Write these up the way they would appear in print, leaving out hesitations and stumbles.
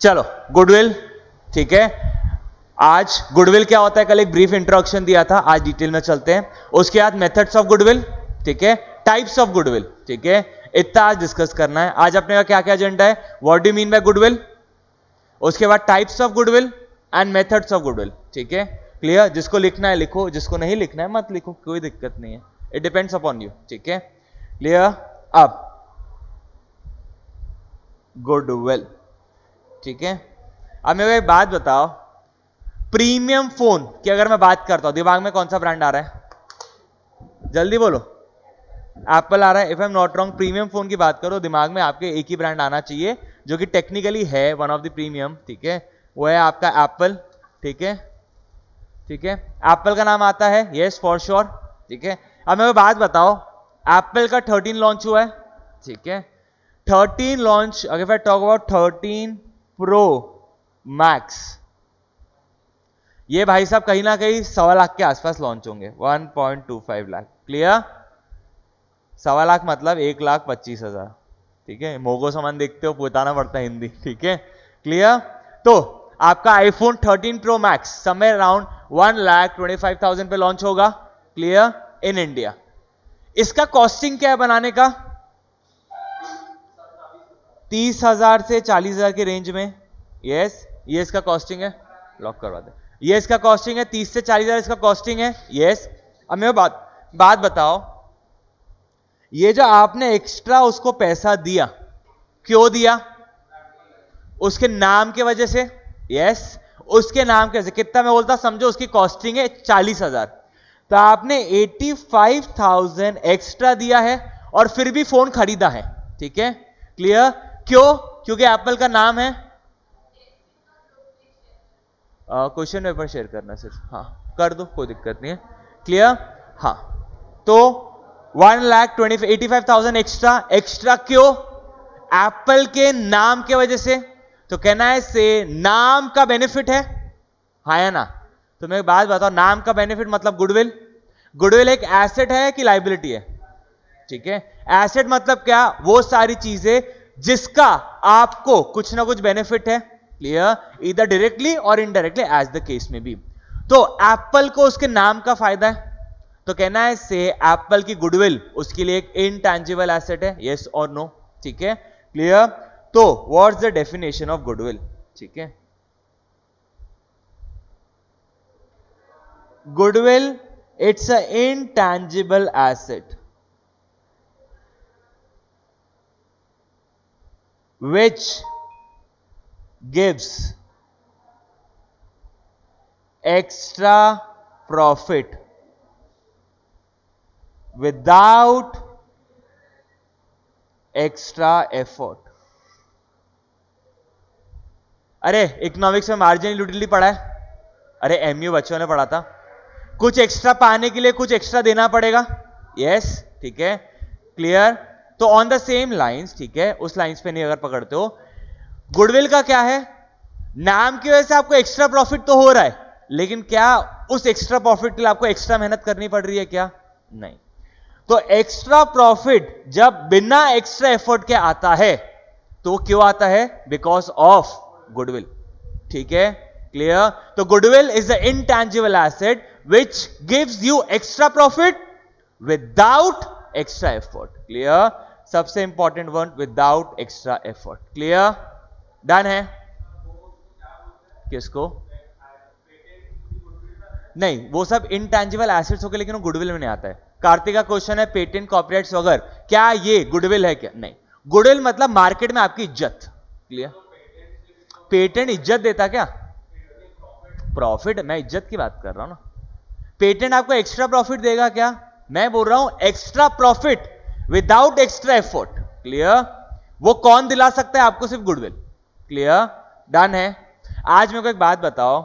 चलो गुडविल, ठीक है। आज गुडविल क्या होता है, कल एक ब्रीफ इंट्रोडक्शन दिया था, आज डिटेल में चलते हैं। उसके बाद मेथड्स ऑफ गुडविल, ठीक है, टाइप्स ऑफ गुडविल, ठीक है, इतना आज डिस्कस करना है। आज अपने का क्या क्या एजेंडा है, what do you mean bye goodwill, उसके बाद types of goodwill and methods of goodwill, ठीक है, क्लियर। जिसको लिखना है लिखो, जिसको नहीं लिखना है मत लिखो, कोई दिक्कत नहीं है, इट डिपेंड्स अपॉन यू, ठीक है, क्लियर। अब गुडविल, ठीक है। अब मेरे को एक बात बताओ, प्रीमियम फोन की अगर मैं बात करता हूं, दिमाग में कौन सा ब्रांड आ रहा है, जल्दी बोलो। एप्पल आ रहा है। If I am not wrong, premium phone की बात करो, दिमाग में आपके एक ही ब्रांड आना चाहिए जो कि टेक्निकली है वन ऑफ द प्रीमियम, ठीक है, वो है आपका एप्पल, ठीक है, ठीक है, एप्पल का नाम आता है, यस फॉर श्योर, ठीक है। अब मेरे को बात बताओ, एप्पल का 13 लॉन्च हुआ है, ठीक है, 13 लॉन्च, अगर मैं टॉक अबाउट 13 प्रो मैक्स, ये भाई साहब कहीं ना कहीं 1.25 लाख के आसपास लॉन्च होंगे, 1.25 लाख, क्लियर। 1.25 लाख मतलब 1,25,000, ठीक है, मोगो सामान देखते हो, बताना पड़ता है हिंदी, ठीक है, क्लियर। तो आपका iPhone 13 pro max somewhere around 1,25,000 पे लॉन्च होगा, क्लियर, इन इंडिया। इसका कॉस्टिंग क्या है बनाने का, 30,000 से 40,000 के रेंज में, यस, ये इसका कॉस्टिंग है, लॉक करवा दे, ये इसका कॉस्टिंग है, 30 से 40,000 इसका कॉस्टिंग है, यस। अब मेरे बात बताओ, ये जो आपने एक्स्ट्रा उसको पैसा दिया, क्यों दिया, उसके नाम के वजह से, यस, उसके नाम के वजह से। कितना मैं बोलता, समझो उसकी कॉस्टिंग है 40,000, तो आपने 85,000 एक्स्ट्रा दिया है और फिर भी फोन खरीदा है, ठीक है, क्लियर। क्यों, क्योंकि एप्पल का नाम है। क्वेश्चन पेपर शेयर करना सिर्फ, हाँ कर दो, कोई दिक्कत नहीं है, क्लियर। हाँ, तो 1,85,000 एक्स्ट्रा क्यों, एप्पल के नाम के वजह से। तो कहना है से नाम का बेनिफिट है, हाँ या ना। तो मैं बात बताओ, नाम का बेनिफिट मतलब गुडविल। गुडविल एक एसेट है कि लाइबिलिटी है, ठीक है। एसेट मतलब क्या, वो सारी चीजें जिसका आपको कुछ ना कुछ बेनिफिट है, क्लियर, इधर डायरेक्टली और इनडायरेक्टली एज द केस में भी। तो एप्पल को उसके नाम का फायदा है, तो कहना है से एप्पल की गुडविल उसके लिए एक इनटैंजिबल एसेट है, यस और नो, ठीक है, क्लियर। तो what's the definition of goodwill, ठीक है। Goodwill, it's a intangible asset which gives extra profit without extra effort। अरे इकोनॉमिक्स में मार्जिनल यूटिलिटी पढ़ा है, अरे एमयू बच्चों ने पढ़ा था। कुछ एक्स्ट्रा पाने के लिए कुछ एक्स्ट्रा देना पड़ेगा, यस, ठीक है, क्लियर। तो ऑन द सेम लाइंस, ठीक है, उस लाइंस पे नहीं अगर पकड़ते हो, गुडविल का क्या है, नाम की वजह से आपको एक्स्ट्रा प्रॉफिट तो हो रहा है, लेकिन क्या उस एक्स्ट्रा प्रॉफिट के लिए आपको एक्स्ट्रा मेहनत करनी पड़ रही है क्या, नहीं। तो एक्स्ट्रा प्रॉफिट जब बिना एक्स्ट्रा एफर्ट के आता है तो क्यों आता है, बिकॉज ऑफ गुडविल, ठीक है, क्लियर। तो goodwill is the intangible asset which gives you extra profit without extra effort, clear. सबसे important word, without extra effort, clear, done है। किसको, नहीं, वो सब इनटैंजिबल एसेट्स होके, लेकिन वो गुडविल में नहीं आता है। कार्तिक का क्वेश्चन है, पेटेंट कॉपीराइट्स वगैरह, क्या ये गुडविल है क्या, नहीं। गुडविल मतलब मार्केट में आपकी इज्जत, क्लियर। पेटेंट इज्जत देता क्या, प्रॉफिट, मैं इज्जत की बात कर रहा हूं ना। पेटेंट आपको एक्स्ट्रा प्रॉफिट देगा क्या, मैं बोल रहा हूं extra profit without extra effort, clear. वो कौन दिला सकता है आपको, सिर्फ गुडविल, क्लियर, डन है। आज मेरे को एक बात बताओ,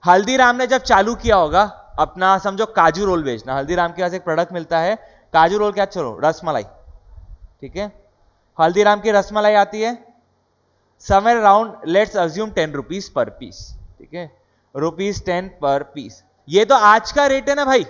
हल्दीराम ने जब चालू किया होगा अपना, समझो काजू रोल बेचना, हल्दीराम के पास एक प्रोडक्ट मिलता है काजू रोल, क्या, चलो रसमलाई, ठीक है, हल्दीराम की रसमलाई आती है somewhere around, let's assume 10 rupees per piece, ठीक है, ₹10 पर पीस। ये तो आज का रेट है ना भाई,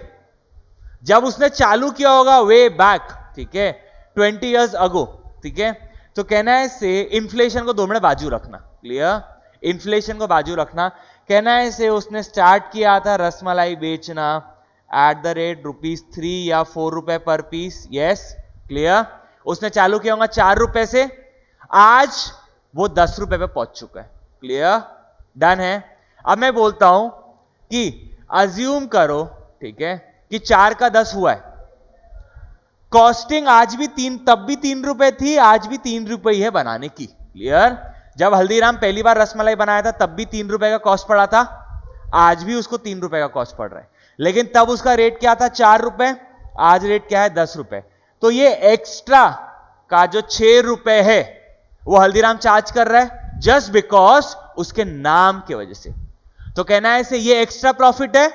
जब उसने चालू किया होगा वे बैक, ठीक है, 20 years अगो, ठीक है। तो कहना है से इन्फ्लेशन को 2 मिनट बाजू रखना, क्लियर? इन्फ्लेशन को बाजू रखना। कहना है इसे उसने स्टार्ट किया था रसमलाई बेचना एट द रेट ₹3 या ₹4 पर पीस। Yes, clear? उसने चालू किया होगा ₹4 से, आज वो ₹10 पे पहुंच चुका है। क्लियर? डन है। अब मैं बोलता हूं कि अज्यूम करो, ठीक है, कि 4 का 10 हुआ है। कॉस्टिंग आज भी तब भी ₹3 थी, आज भी ₹3 ही है बनाने की। क्लियर? जब हल्दीराम पहली बार रसमलाई बनाया था तब भी ₹3 का कॉस्ट पड़ा था, आज भी उसको ₹3 का कॉस्ट पड़ रहा है, लेकिन तब उसका रेट क्या था? ₹4। आज रेट क्या है? ₹10। तो ये एक्स्ट्रा का जो ₹6 है वो हल्दीराम चार्ज कर रहा है जस्ट बिकॉज उसके नाम की वजह से। तो कहना है इसे ये एक्स्ट्रा प्रॉफिट है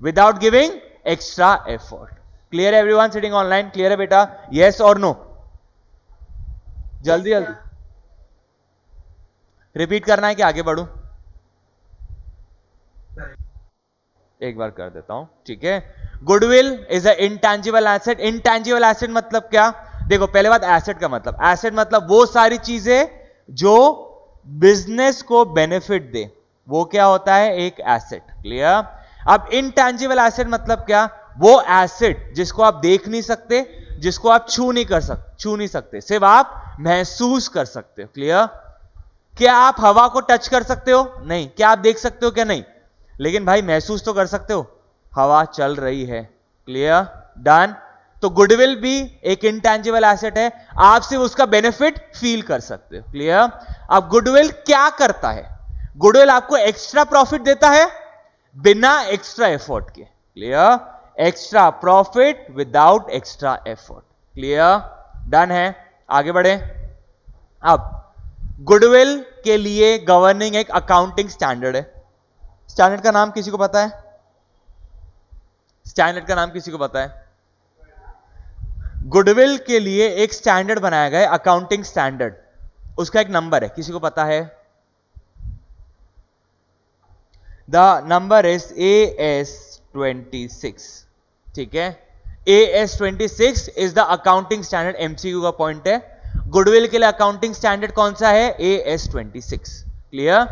without giving extra effort. Clear everyone sitting online? Clear है बेटा? यस और नो? जल्दी जल्दी रिपीट करना है कि आगे बढ़ूं? एक बार कर देता हूं, ठीक है। Goodwill is a intangible asset. Intangible asset मतलब क्या? देखो, पहले बात एसेट का मतलब, एसेट मतलब वो सारी चीजें जो बिजनेस को बेनिफिट दे, वो क्या होता है? एक एसेट। क्लियर? अब इंटेंजिबल एसेट मतलब क्या? वो एसेट जिसको आप देख नहीं सकते, जिसको आप छू नहीं सकते, सिर्फ आप महसूस कर सकते हो। क्लियर? क्या आप हवा को टच कर सकते हो? नहीं। क्या आप देख सकते हो? क्या नहीं, लेकिन भाई महसूस तो कर सकते हो, हवा चल रही है। क्लियर? डन। तो गुडविल भी एक इंटेंजिबल एसेट है, आप सिर्फ उसका बेनिफिट फील कर सकते हो। क्लियर? अब गुडविल क्या करता है? गुडविल आपको एक्स्ट्रा प्रॉफिट देता है बिना एक्स्ट्रा एफर्ट के। Clear? Extra profit without extra effort. Clear? Done है। आगे बढ़े। अब गुडविल के लिए गवर्निंग एक अकाउंटिंग स्टैंडर्ड है। स्टैंडर्ड का नाम किसी को पता है? स्टैंडर्ड का नाम किसी को पता है? गुडविल के लिए एक स्टैंडर्ड बनाया गया है, अकाउंटिंग स्टैंडर्ड। उसका एक नंबर है, किसी को पता है? The number is AS26। ठीक है, AS26 is the accounting standard. MCQ का पॉइंट है। गुडविल के लिए अकाउंटिंग स्टैंडर्ड कौन सा है? AS26। Clear?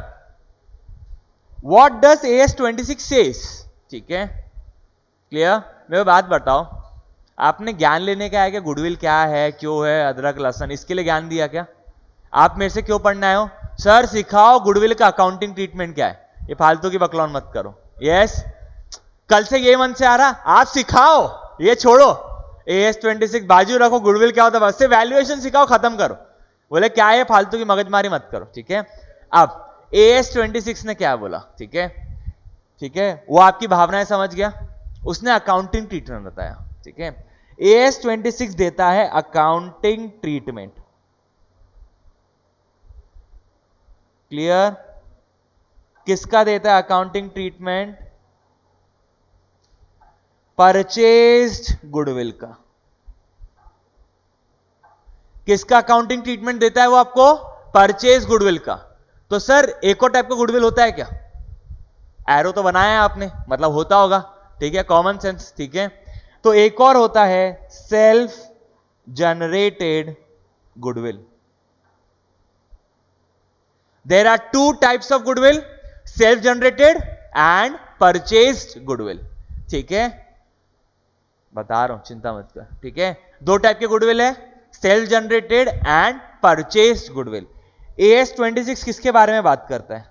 What does AS26 says? ठीक है, क्लियर? मेरे बात बताओ, आपने ज्ञान लेने का है क्या? गुडविल क्या है, क्यों है, अदरक लहसन, इसके लिए ज्ञान दिया क्या? आप मेरे से क्यों पढ़ना आए हो? सर सिखाओ गुडविल का अकाउंटिंग ट्रीटमेंट क्या है। ये फालतू की बकलौन मत करो। यस, कल से ये मन से आ रहा, आप सिखाओ, ये छोड़ो। AS26 बाजू रखो, गुडविल क्या होता है बस से वैल्यूएशन सिखाओ, खत्म करो। बोले क्या है, फालतू की मगजमारी मत करो। ठीक है, अब AS26 ने क्या बोला? ठीक है, ठीक है, वो आपकी भावनाएं समझ गया, उसने अकाउंटिंग ट्रीटमेंट बताया। ठीक है, AS26 देता है अकाउंटिंग ट्रीटमेंट। क्लियर? किसका देता है अकाउंटिंग ट्रीटमेंट? परचेज्ड गुडविल का। किसका अकाउंटिंग ट्रीटमेंट देता है वो आपको? परचेज गुडविल का। तो सर एक और टाइप का गुडविल होता है क्या? एरो तो बनाया है आपने, मतलब होता होगा। ठीक है, कॉमन सेंस। ठीक है, तो एक और होता है self generated goodwill. There are two types of goodwill, self generated and purchased goodwill. ठीक है, बता रहा हूं, चिंता मत कर। ठीक है, दो टाइप के गुडविल है, self generated and purchased goodwill. AS26 किसके बारे में बात करता है?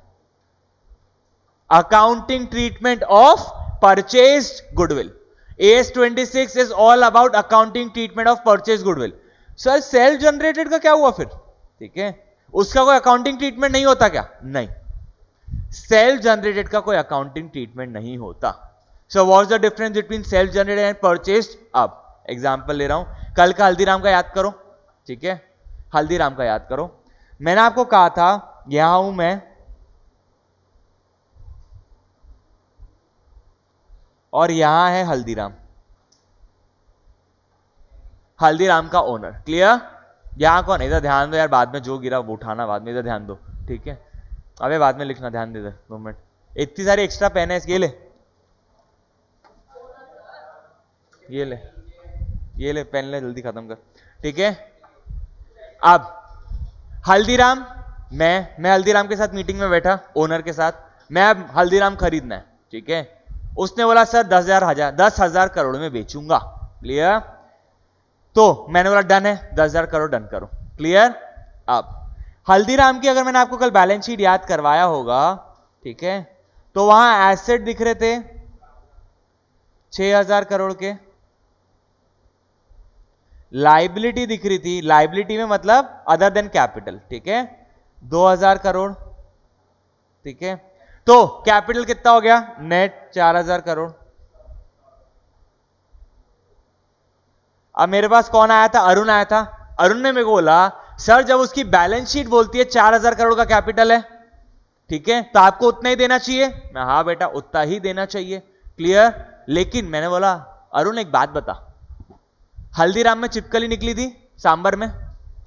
Accounting treatment of purchased goodwill. AS26 is all about accounting treatment of purchase goodwill. Sir self generated का क्या हुआ फिर? ठीक है, उसका कोई अकाउंटिंग ट्रीटमेंट नहीं होता क्या? नहीं, सेल्फ जनरेटेड का कोई अकाउंटिंग ट्रीटमेंट नहीं होता। So what is the difference between self generated and purchased? अब एग्जांपल ले रहा हूं, कल का हल्दीराम का याद करो। ठीक है, हल्दीराम का याद करो। मैंने आपको कहा था यहां हूं मैं और यहां है हल्दीराम, हल्दीराम का ओनर। क्लियर? यहां कौन? इधर ध्यान दो यार, बाद में जो गिरा वो उठाना बाद में, इधर ध्यान दो। ठीक है, अबे बाद में लिखना, ध्यान दे, 2 मिनट। इतनी सारी एक्स्ट्रा पेन है, इसके ले, ये ले, ये ले पेन ले, जल्दी खत्म कर। ठीक है, अब हल्दीराम मैं हल्दीराम के साथ मीटिंग में बैठा, ओनर के साथ, मैं अब हल्दीराम खरीदना है, ठीक है। उसने बोला सर 10,000 करोड़ में बेचूंगा, क्लियर। तो मैंने बोला डन है, 10,000 करोड़ डन करो, क्लियर। अब हल्दीराम की अगर मैंने आपको कल बैलेंस शीट याद करवाया होगा, ठीक है, तो वहां एसेट दिख रहे थे 6,000 करोड़ के, लाइबिलिटी दिख रही थी, लाइबिलिटी में मतलब अदर देन कैपिटल, ठीक है, 2,000 करोड़, ठीक है। तो कैपिटल कितना हो गया नेट 4,000 करोड़। अब मेरे पास कौन आया था, अरुण आया था। अरुण ने मेरे को बोला सर जब उसकी बैलेंस शीट बोलती है 4,000 करोड़ का कैपिटल है, ठीक है, तो आपको उतना ही देना चाहिए। मैं हाँ बेटा उतना ही देना चाहिए, क्लियर। लेकिन मैंने बोला अरुण एक बात बता, हल्दीराम में छिपकली निकली थी सांबर में,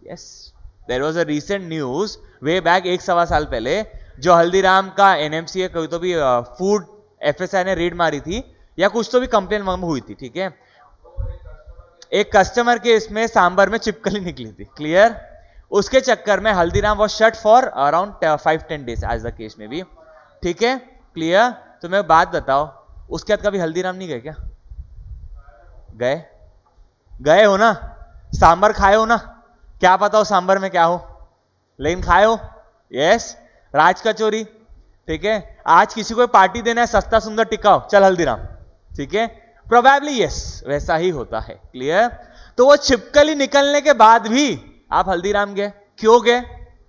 yes, there was a recent news way back 1-1.25 साल पहले, जो हल्दीराम का एनएमसी कोई तो भी फूड एफएसआई ने रेड मारी थी या कुछ तो भी कंप्लेन हुई थी, ठीक है। एक कस्टमर के इसमें सांबर में छिपकली निकली थी, क्लियर। उसके चक्कर में Haldiram was shut for around 5-10 days as the case में भी, ठीक है, क्लियर। तो मैं बात बताओ, उसके बाद कभी हल्दीराम नहीं गए क्या? गए हो ना, सांबर खाए हो ना, क्या पता हो सांबर में क्या हो, लेकिन खाए हो, यस। राज कचौरी, ठीक है, आज किसी को पार्टी देना है सस्ता सुंदर टिकाओ, चल हल्दीराम, ठीक है, प्रोबेबली यस वैसा ही होता है, क्लियर। तो वो छिपकली निकलने के बाद भी आप हल्दीराम गए, क्यों गए?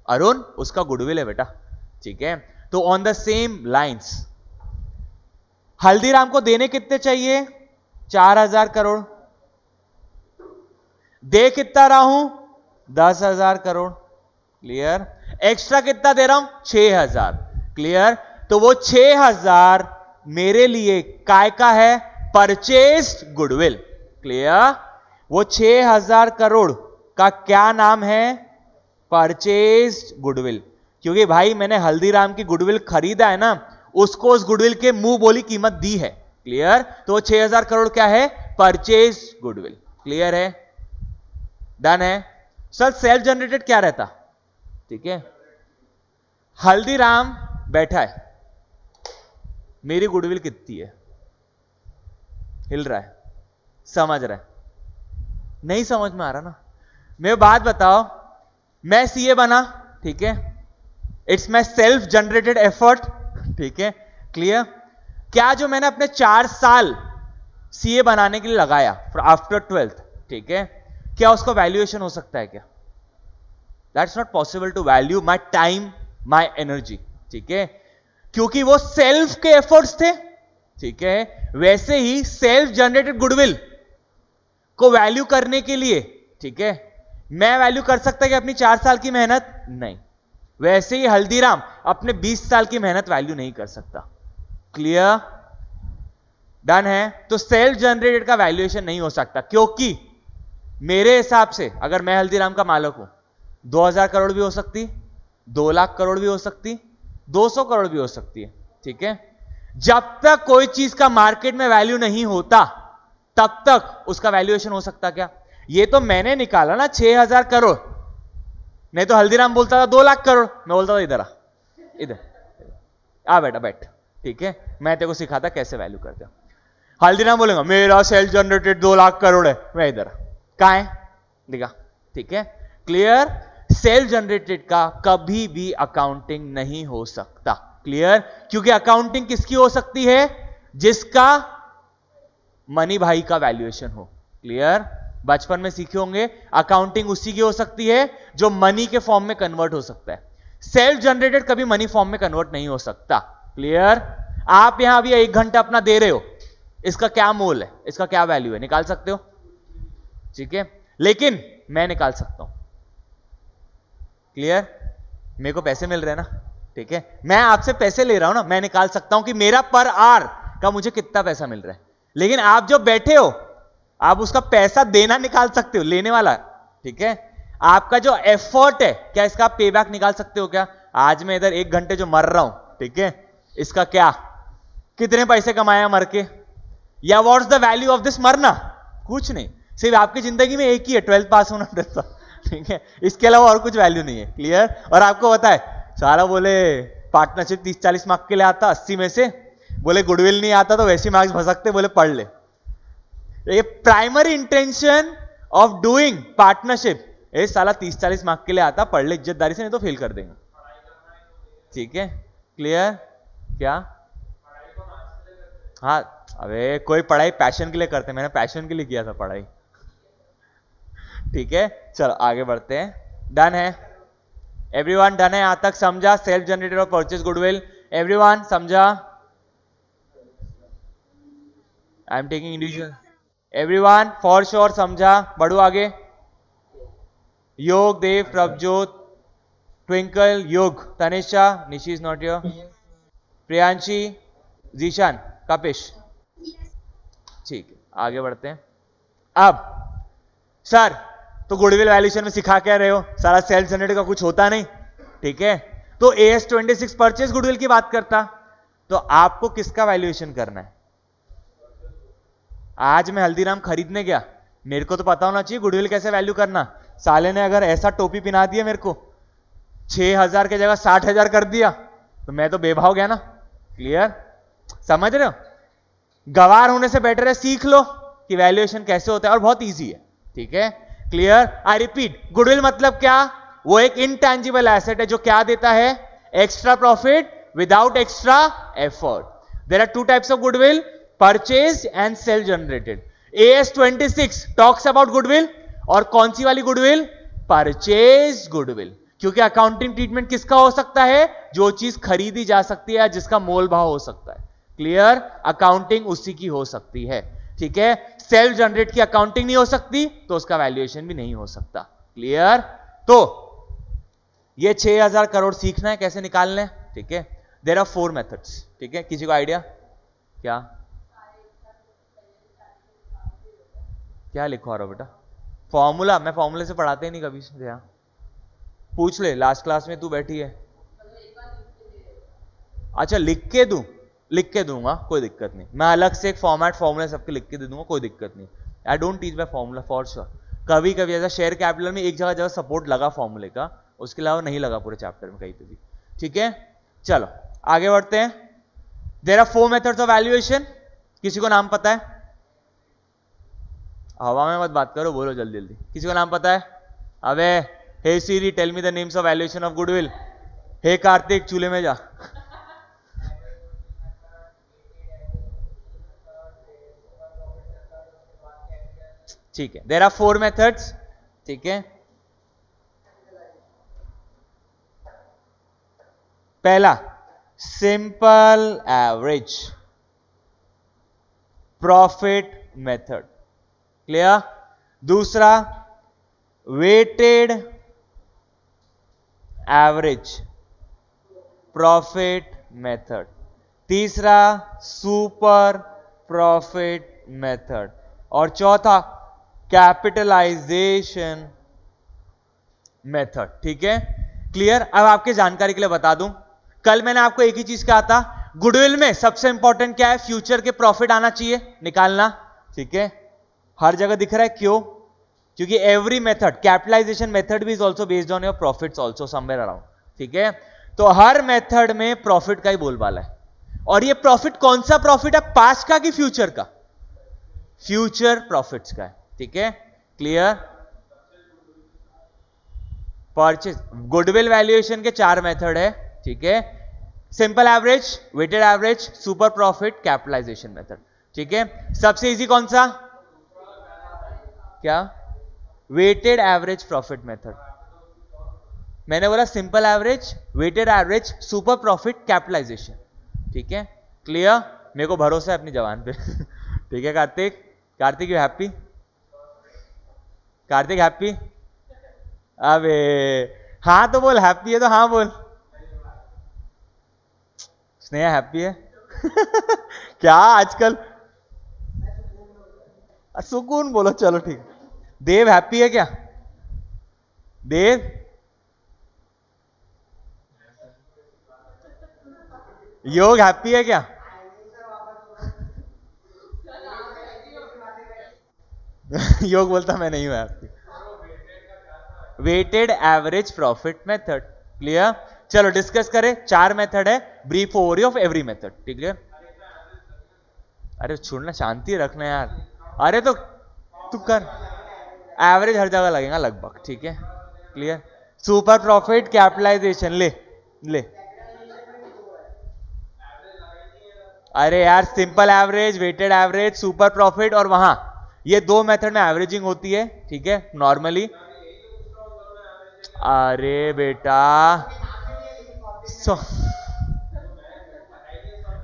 अरुण उसका गुडविल है बेटा, ठीक है। तो on the same lines Haldiram को देने कितने चाहिए? 4,000 करोड़। दे कितना रहा हूं? 10,000 करोड़, क्लियर। एक्स्ट्रा कितना दे रहा हूं? 6,000, क्लियर। तो वो 6,000 मेरे लिए काय का है? Purchased goodwill, clear. वो 6,000 करोड़ का क्या नाम है? Purchased goodwill. क्योंकि भाई मैंने हल्दीराम की गुडविल खरीदा है ना, उसको उस गुडविल के मुंह बोली कीमत दी है, क्लियर। तो 6,000 करोड़ क्या है? परचेस्ड गुडविल, क्लियर है, डन है। सर सेल्फ जनरेटेड क्या रहता? ठीक है, हल्दीराम बैठा है, मेरी गुडविल कितनी है? हिल रहा है, समझ रहा है? नहीं समझ में आ रहा ना। मैं बात बताओ, मैं सीए बना, ठीक है, it's my self generated effort, ठीक है, क्लियर। क्या जो मैंने अपने 4 साल सीए बनाने के लिए लगाया आफ्टर 12th, ठीक है, क्या उसका वैल्यूएशन हो सकता है क्या? That's not possible to value my time, my energy, ठीक है, क्योंकि वो सेल्फ के एफर्ट्स थे, ठीक है। वैसे ही सेल्फ जनरेटेड गुडविल को वैल्यू करने के लिए, ठीक है, मैं वैल्यू कर सकता कि अपनी 4 साल की मेहनत? नहीं। वैसे ही हल्दीराम अपने 20 साल की मेहनत वैल्यू नहीं कर सकता, क्लियर, डन है। तो सेल्फ जनरेटेड का वैल्यूएशन नहीं हो सकता, क्योंकि मेरे हिसाब से अगर मैं हल्दीराम का मालिक हूं, 2,000 करोड़ भी हो सकती, 2 लाख करोड़ भी हो सकती, 200 करोड़ भी हो सकती है, ठीक है। जब तक कोई चीज का मार्केट में वैल्यू नहीं होता तब तक उसका वैल्यूएशन हो सकता क्या? ये तो मैंने निकाला ना 6,000 करोड़, नहीं तो हल्दीराम बोलता था 2 लाख करोड़, मैं बोलता था इधर आ, इधर आ बेटा बैठ, ठीक है, मैं तेरे को सिखाता कैसे वैल्यू करते हो। हल्दीराम बोलेगा मेरा सेल्फ जनरेटेड 2 लाख करोड़ है, मैं इधर कहां है दिखा, ठीक है, क्लियर। सेल्फ जनरेटेड का कभी भी अकाउंटिंग नहीं हो सकता, क्लियर, क्योंकि अकाउंटिंग किसकी हो सकती है? जिसका मनी भाई का वैल्यूएशन हो, क्लियर। बचपन में सीखे होंगे अकाउंटिंग उसी की हो सकती है जो मनी के फॉर्म में कन्वर्ट हो सकता है। सेल्फ जनरेटेड कभी मनी फॉर्म में कन्वर्ट नहीं हो सकता, क्लियर। आप यहां अभी 1 घंटा अपना दे रहे हो, इसका क्या मोल है, इसका क्या वैल्यू है, निकाल सकते हो, ठीक है, लेकिन मैं निकाल सकता हूं, क्लियर। मेरे को पैसे मिल रहे हैं ना, ठीक है, मैं आपसे पैसे ले रहा हूं ना, मैं निकाल सकता हूं कि मेरा पर आवर का मुझे कितना पैसा मिल रहा है। लेकिन आप जो बैठे हो, आप उसका पैसा देना निकाल सकते हो, लेने वाला, ठीक है। आपका जो एफर्ट है, क्या इसका आप पे बैक निकाल सकते हो क्या? आज मैं इधर 1 घंटे जो मर रहा हूं, ठीक है, इसका क्या, कितने पैसे कमाया मर के, या what's the value of this मरना? कुछ नहीं, सिर्फ आपकी जिंदगी में एक ही है 12th पास होना, ठीक है, इसके अलावा और कुछ वैल्यू नहीं है। क्लियर? और आपको पता है सारा बोले पार्टनरशिप 30-40 मार्क्स के लिए आता, 80 में से बोले गुडविल नहीं आता तो वैसे मार्क्स भसकते, बोले पढ़ ले। ये primary intention of doing partnership, ये साला 30-40 मार्क्स के लिए आता, पढ़ ले इज्जतदारी से, नहीं तो फेल कर देंगे। ठीक है? क्लियर? क्या? हाँ, अबे कोई पढ़ाई पैशन के लिए करते, मैंने पैशन के लिए किया था पढ़ाई। ठीक है, चलो आगे बढ़ते हैं। डन है एवरीवन? डन है यहां तक? समझा सेल्फ जनरेटेड और परचेज गुडविल? एवरीवन समझा? I am taking individual. Everyone for sure समझा? बढ़ो आगे। योग, देव, प्रभजोत, ट्विंकल, योग, Tanisha, Nishi is not your, Priyanshi, Zeeshan, Kapish. ठीक है, आगे बढ़ते हैं। अब सर तो गुडविल वैल्यूएशन में सिखा क्या रहे हो, सारा सेल्फ जनरेटेड का कुछ होता नहीं। ठीक है, तो AS26 परचेज गुडविल की बात करता, तो आपको किसका वैल्यूएशन करना है? आज मैं हल्दीराम खरीदने गया, मेरे को तो पता होना चाहिए गुडविल कैसे वैल्यू करना। साले ने अगर ऐसा टोपी पिना दिया मेरे को, 6,000 की जगह 60,000 कर दिया, तो मैं तो बेभाव गया ना। क्लियर? समझ रहे हो? गवार होने से बेटर है सीख लो कि वैल्यूएशन कैसे होता है, और बहुत इजी है। ठीक है? क्लियर? आई रिपीट, गुडविल मतलब क्या? वो एक इनटैंजिबल एसेट है जो क्या देता है? Extra profit without extra effort. There are two types of goodwill, purchase and self generated. AS26 talks about goodwill, और कौन सी वाली गुडविल? Purchase goodwill. क्योंकि अकाउंटिंग ट्रीटमेंट किसका हो सकता है? जो चीज खरीदी जा सकती है, जिसका मोल भाव हो सकता है। क्लियर? अकाउंटिंग उसी की हो सकती है। ठीक है? सेल्फ जनरेट की अकाउंटिंग नहीं हो सकती, तो उसका वैल्यूएशन भी नहीं हो सकता। क्लियर? तो ये 6,000 करोड़ सीखना है कैसे निकालने। ठीक है? There are 4 methods. ठीक है? किसी को आइडिया? क्या क्या लिखवा रहा हो बेटा? फॉर्मूला? मैं फॉर्मूले से पढ़ाते ही नहीं कभी से। यहाँ पूछ ले, लास्ट क्लास में तू बैठी है। अच्छा लिख के दूं? लिख के दूंगा, कोई दिक्कत नहीं। मैं अलग से एक फॉर्मेट फॉर्मूला सबके लिख के दे दूंगा, कोई दिक्कत नहीं। I don't teach by formula for sure. कभी कभी ऐसा शेयर कैपिटल में एक जगह जगह सपोर्ट लगा फॉर्मूले का, उसके अलावा नहीं लगा पूरे चैप्टर में कहीं पे भी। ठीक है? चलो आगे बढ़ते हैं। There are 4 methods of valuation. किसी को नाम पता है? हवा में मत बात करो, बोलो जल्दी जल्दी। किसी को नाम पता है? अबे hey Siri tell me the names of valuation of goodwill. Hey Kartik चूल्हे में जा। ठीक है, देयर आर 4 मेथड्स। ठीक है? पहला simple average profit method. Clear? दूसरा वेटेड एवरेज प्रॉफिट मेथड। तीसरा सुपर प्रॉफिट मेथड। और चौथा कैपिटलाइजेशन मेथड। ठीक है? क्लियर? अब आपके जानकारी के लिए बता दूं, कल मैंने आपको एक ही चीज कहा था, गुडविल में सबसे इंपॉर्टेंट क्या है? फ्यूचर के प्रॉफिट आना चाहिए निकालना। ठीक है? हर जगह दिख रहा है, क्यों? क्योंकि एवरी मेथड, कैपिटलाइजेशन मेथड भी is also based on your profits also somewhere around. ठीक है? तो हर मेथड में प्रॉफिट का ही बोलबाला है। और ये प्रॉफिट कौन सा प्रॉफिट है? पास्ट का कि फ्यूचर का? फ्यूचर प्रॉफिट्स का है। ठीक है? क्लियर? परचेज गुडविल वैल्यूएशन के 4 मेथड है। ठीक है? Simple average, weighted average, super profit, capitalisation method. ठीक है? सबसे इजी कौन सा? क्या? Weighted average profit method. मैंने बोला simple average, weighted average, super profit, capitalisation. ठीक है? क्लियर? मेरे को भरोसा है अपनी जवान पे। ठीक है Kartik? Kartik you happy? Kartik happy? अबे हाँ तो बोल, हैप्पी है तो हाँ बोल। स्नेहा हैप्पी है? क्या आजकल सुकून बोलो, चलो ठीक। देव हैप्पी है क्या? देव योग हैप्पी है क्या? योग बोलता मैं नहीं हूं happy. Weighted average profit method. Clear? चलो डिस्कस करें। 4 मेथड है, brief overview of every method. ठीक है? अरे छोड़ना, शांति रखना यार। अरे तो तू कर, एवरेज हर जगह लगेगा लगभग। ठीक है? क्लियर? सुपर प्रॉफिट, कैपिटलाइजेशन, ले ले। अरे यार, simple average, weighted average, super profit, और वहां ये 2 मेथड में एवरेजिंग होती है। ठीक है? नॉर्मली। अरे बेटा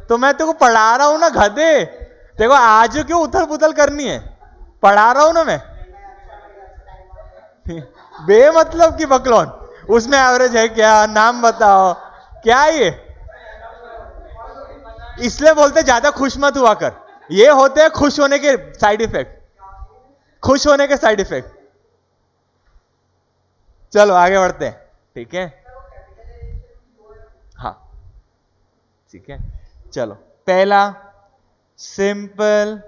तो मैं तेको पढ़ा रहा हूं ना गधे, देखो आज क्यों उथल पुथल करनी है? पढ़ा रहा हूं ना मैं। बेमतलब की बकलौन, उसमें एवरेज है क्या? नाम बताओ क्या ये? इसलिए बोलते ज्यादा खुश मत हुआ कर, ये होते हैं खुश होने के साइड इफेक्ट, खुश होने के साइड इफेक्ट। चलो आगे बढ़ते हैं। ठीक है? हाँ ठीक है, चलो पहला सिंपल,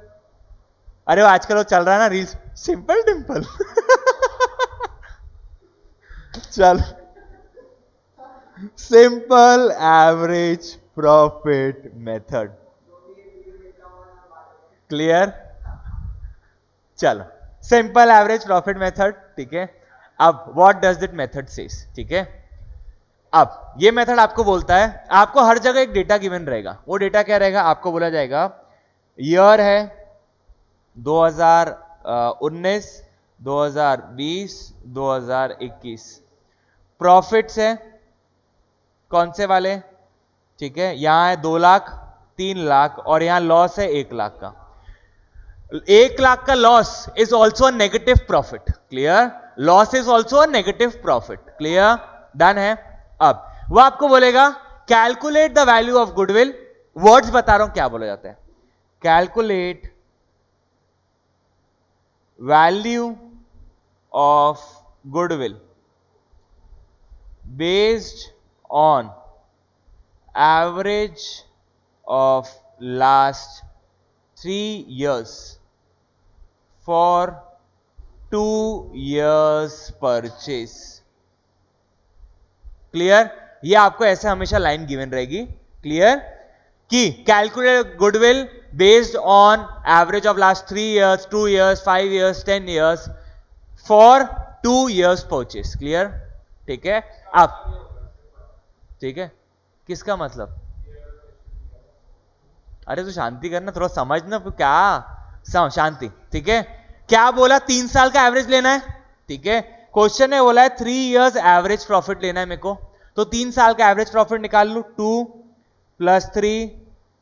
अरे वो आजकल वो चल रहा है ना रील्स, सिंपल डिंपल। चल, simple average profit method. Clear? चलो, सिंपल एवरेज प्रॉफिट मेथड। ठीक है? अब what does that method says? ठीक है? अब ये मेथड आपको बोलता है, आपको हर जगह एक डेटा गिवन रहेगा। वो डेटा क्या रहेगा? आपको बोला जाएगा ईयर है 2019, 2020, 2021, प्रॉफिट्स है कौन से वाले? ठीक है? यहां है 2 लाख, 3 लाख, और यहां लॉस है 1 लाख का। 1 लाख का loss is also a negative profit. Clear? Loss is also a negative profit. Clear? Done है? अब वो आपको बोलेगा calculate the value of goodwill. Words बता रहा हूं क्या बोला जाता है। Calculate value of goodwill based on average of last 3 years for 2 years purchase. Clear? ये आपको ऐसे हमेशा लाइन गिवन रहेगी। क्लियर? कि calculate goodwill based on average of last 3 years, 2 years, 5 years, 10 years for 2 years purchase. Clear? ठीक है? अब ठीक है, किसका मतलब? अरे तो शांति करना, थोड़ा समझना क्या शांति। ठीक है? क्या बोला? 3 साल का एवरेज लेना है। ठीक है? क्वेश्चन है बोला है 3 years एवरेज प्रॉफिट लेना है मेरे को, तो 3 साल का एवरेज प्रॉफिट निकाल लू। 2 + 3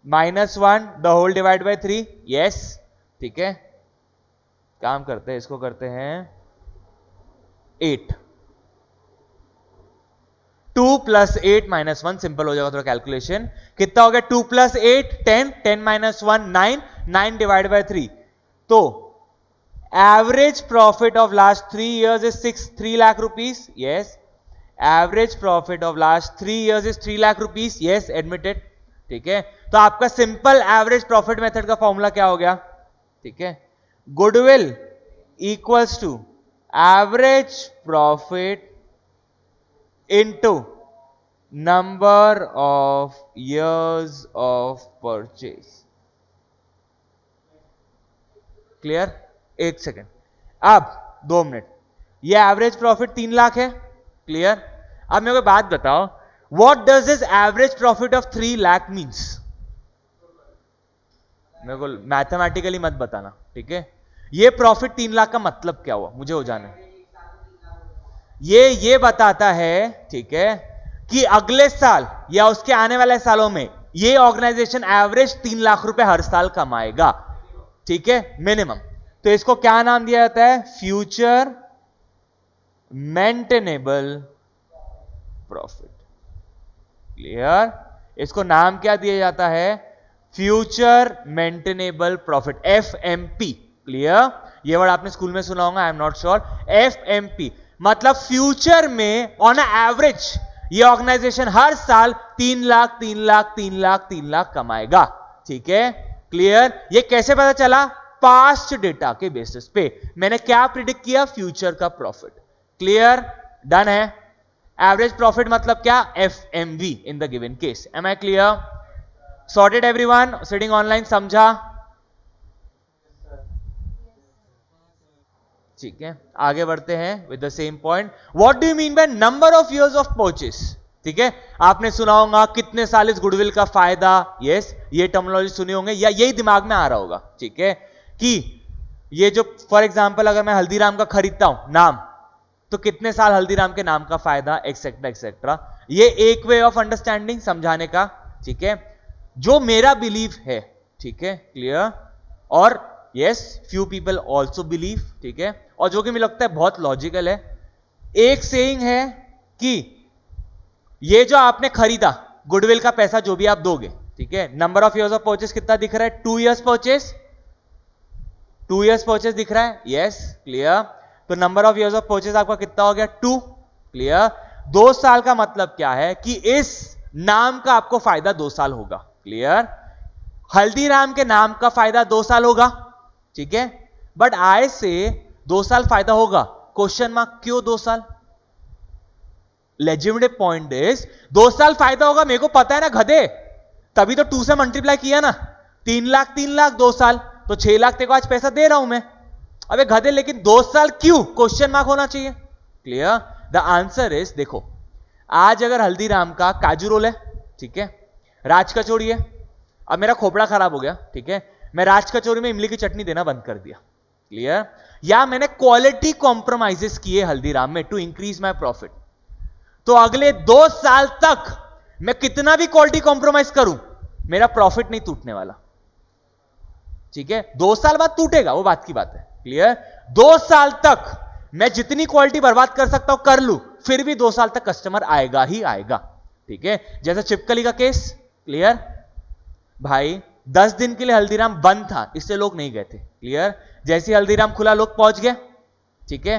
- 1 the whole divide by 3। Yes, ठीक है? काम करते हैं, इसको करते हैं 8। 2 + 8 - 1, सिंपल हो जाएगा थोड़ा कैलकुलेशन। कितना हो गया? 2 + 8 10, 10 - 1 9, 9 डिवाइड बाय 3। तो average profit of last 3 years is 3 lakh rupees. Yes, average profit of last 3 years is 3 lakh rupees. Yes, admitted. ठीक है? तो आपका सिंपल एवरेज प्रॉफिट मेथड का फॉर्मूला क्या हो गया? ठीक है? Goodwill equals to average profit into number of years of purchase। क्लियर? 1 सेकेंड, अब 2 मिनट। ये एवरेज प्रॉफिट 3 लाख है। क्लियर? अब मेरे को बात बताओ, what does this average profit of 3 lakh means? मेरे को मैथमेटिकली मत बताना। ठीक है? ये प्रॉफिट 3 लाख का मतलब क्या हुआ, मुझे हो जाना है। ये बताता है, ठीक है, कि अगले साल या उसके आने वाले सालों में ये ऑर्गेनाइजेशन एवरेज 3 लाख रुपए हर साल कमाएगा। ठीक है? मिनिमम। तो इसको क्या नाम दिया जाता है? Future maintainable profit. क्लियर? इसको नाम क्या दिया जाता है? Future maintainable profit, FMP। Clear? ये वर्ड आपने स्कूल में सुना होगा, I am not sure. FMP मतलब फ्यूचर में ऑन एवरेज ये ऑर्गेनाइजेशन हर साल 3 लाख 3 लाख 3 लाख 3 लाख कमाएगा। ठीक है? क्लियर? ये कैसे पता चला? पास्ट डेटा के बेसिस पे मैंने क्या प्रिडिक्ट किया? फ्यूचर का प्रॉफिट। क्लियर, डन है। एवरेज प्रॉफिट मतलब क्या, FMV in the given case. Am I clear, sorted everyone, sitting online, समझा? ठीक है, आगे बढ़ते हैं with the same point. What do you mean by number of years of purchase? ठीक है, आपने सुना होगा कितने साल इस गुडविल का फायदा, यस, ये टर्मिनोलॉजी सुनी होंगे या यही दिमाग में आ रहा होगा। ठीक है, कि ये जो फॉर एग्जांपल अगर मैं हल्दीराम का खरीदता हूं नाम, तो कितने साल हल्दीराम के नाम का फायदा, एक्सेट्रा एक्सेट्रा। ये एक वे ऑफ अंडरस्टैंडिंग, समझाने का। ठीक है, जो मेरा बिलीव है, ठीक है, क्लियर, और yes few people also believe, ठीक है, और जो कि मुझे लगता है बहुत लॉजिकल है। एक सेइंग है कि ये जो आपने खरीदा गुडविल का पैसा जो भी आप दोगे, ठीक है, number of years of purchase कितना दिख रहा है, 2 इयर्स परचेस, 2 इयर्स परचेस दिख रहा है, यस, क्लियर। तो number of years of purchase आपका कितना हो गया, 2, क्लियर। 2 साल का मतलब क्या है कि इस नाम का आपको फायदा 2 साल होगा, क्लियर। हल्दीराम के नाम का फायदा 2 साल होगा, ठीक है, बट आई से 2 साल फायदा होगा, क्वेश्चन मार्क, क्यों 2 साल? लेजिटिमेट पॉइंट इज 2 साल फायदा होगा, मेरे को पता है ना गधे, तभी तो 2 से मल्टीप्लाई किया ना, 3 लाख 3 लाख 2 साल, तो 6 लाख तेरे को आज पैसा दे रहा हूं मैं। अबे गधे, लेकिन 2 साल क्यों, क्वेश्चन मार्क होना चाहिए, क्लियर। द आंसर इज, देखो, आज अगर हल्दीराम का काजू रोल है, ठीक है, राज कचौड़ी है, अब मेरा खोपड़ा खराब हो गया, ठीक है, मैं राज कचौरी में इमली की चटनी देना बंद कर दिया, क्लियर, या मैंने क्वालिटी कॉम्प्रोमाइजेस किए हल्दीराम में टू इंक्रीज माय प्रॉफिट, तो अगले 2 साल तक मैं कितना भी क्वालिटी कॉम्प्रोमाइज करूं, मेरा प्रॉफिट नहीं टूटने वाला, ठीक है। 2 साल बाद टूटेगा, वो बात की बात है, क्लियर। 2 साल तक मैं जितनी क्वालिटी बर्बाद कर सकता हूं कर लूं, फिर भी 2 साल तक कस्टमर आएगा ही आएगा, ठीक है। जैसे चिपकली का केस, क्लियर भाई, 10 दिन के लिए हल्दीराम बंद था, इससे लोग नहीं गए थे, क्लियर। जैसे हल्दीराम खुला, लोग पहुंच गए, ठीक है।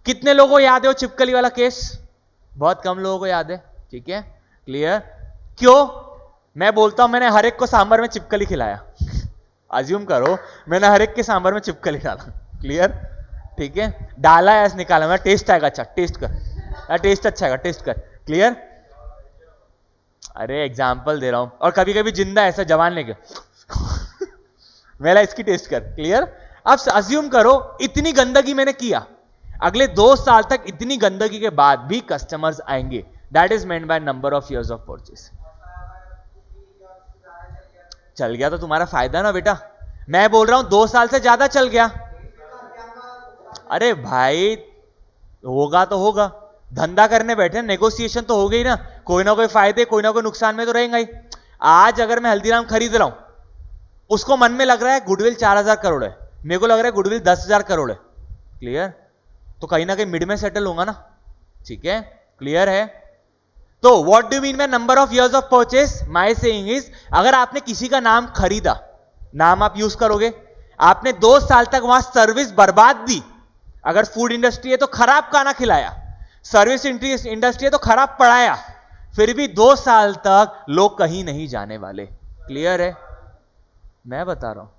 कितने लोगों को याद है वो चिपकली वाला केस? बहुत कम लोगों को याद है, ठीक है, क्लियर। क्यों? मैं बोलता हूं मैंने हर एक को सांभर में चिपकली खिलाया, अज्यूम करो मैंने हर एक के सांभर में चिपकली डाला, क्लियर, ठीक है, डाला है, निकाला, मैं टेस्ट आएगा, अच्छा टेस्ट कर, टेस्ट अच्छा आएगा, टेस्ट कर, क्लियर। अरे एग्जाम्पल दे रहा हूं, और कभी कभी जिंदा ऐसा जवान लेके मेरा इसकी टेस्ट कर, क्लियर। अब अज्यूम करो इतनी गंदगी मैंने किया, अगले 2 साल तक इतनी गंदगी के बाद भी कस्टमर्स आएंगे, that is meant by number of years of purchase. चल गया तो तुम्हारा फायदा ना बेटा, मैं बोल रहा हूं 2 साल से ज्यादा चल गया। अरे भाई होगा तो होगा, धंधा करने बैठे, नेगोशिएशन तो हो गई ना कोई फायदे कोई ना कोई नुकसान में तो रहेगा ही। आज अगर मैं हल्दीराम खरीद रहा हूं, उसको मन में लग रहा है गुडविल 4000 करोड़ है, मेरे को लग रहा है गुडविल 10,000 करोड़ है, क्लियर, तो कहीं ना कहीं मिड में सेटल होगा ना, ठीक है, क्लियर है। तो what do mean by number of years of purchase? My saying is, अगर आपने किसी का नाम खरीदा, नाम आप यूज करोगे, आपने 2 साल तक वहां सर्विस बर्बाद दी, अगर फूड इंडस्ट्री है तो खराब खाना खिलाया, सर्विस इंडस्ट्री है तो खराब पढ़ाया, फिर भी 2 साल तक लोग कहीं नहीं जाने वाले, क्लियर है। मैं बता रहा हूं,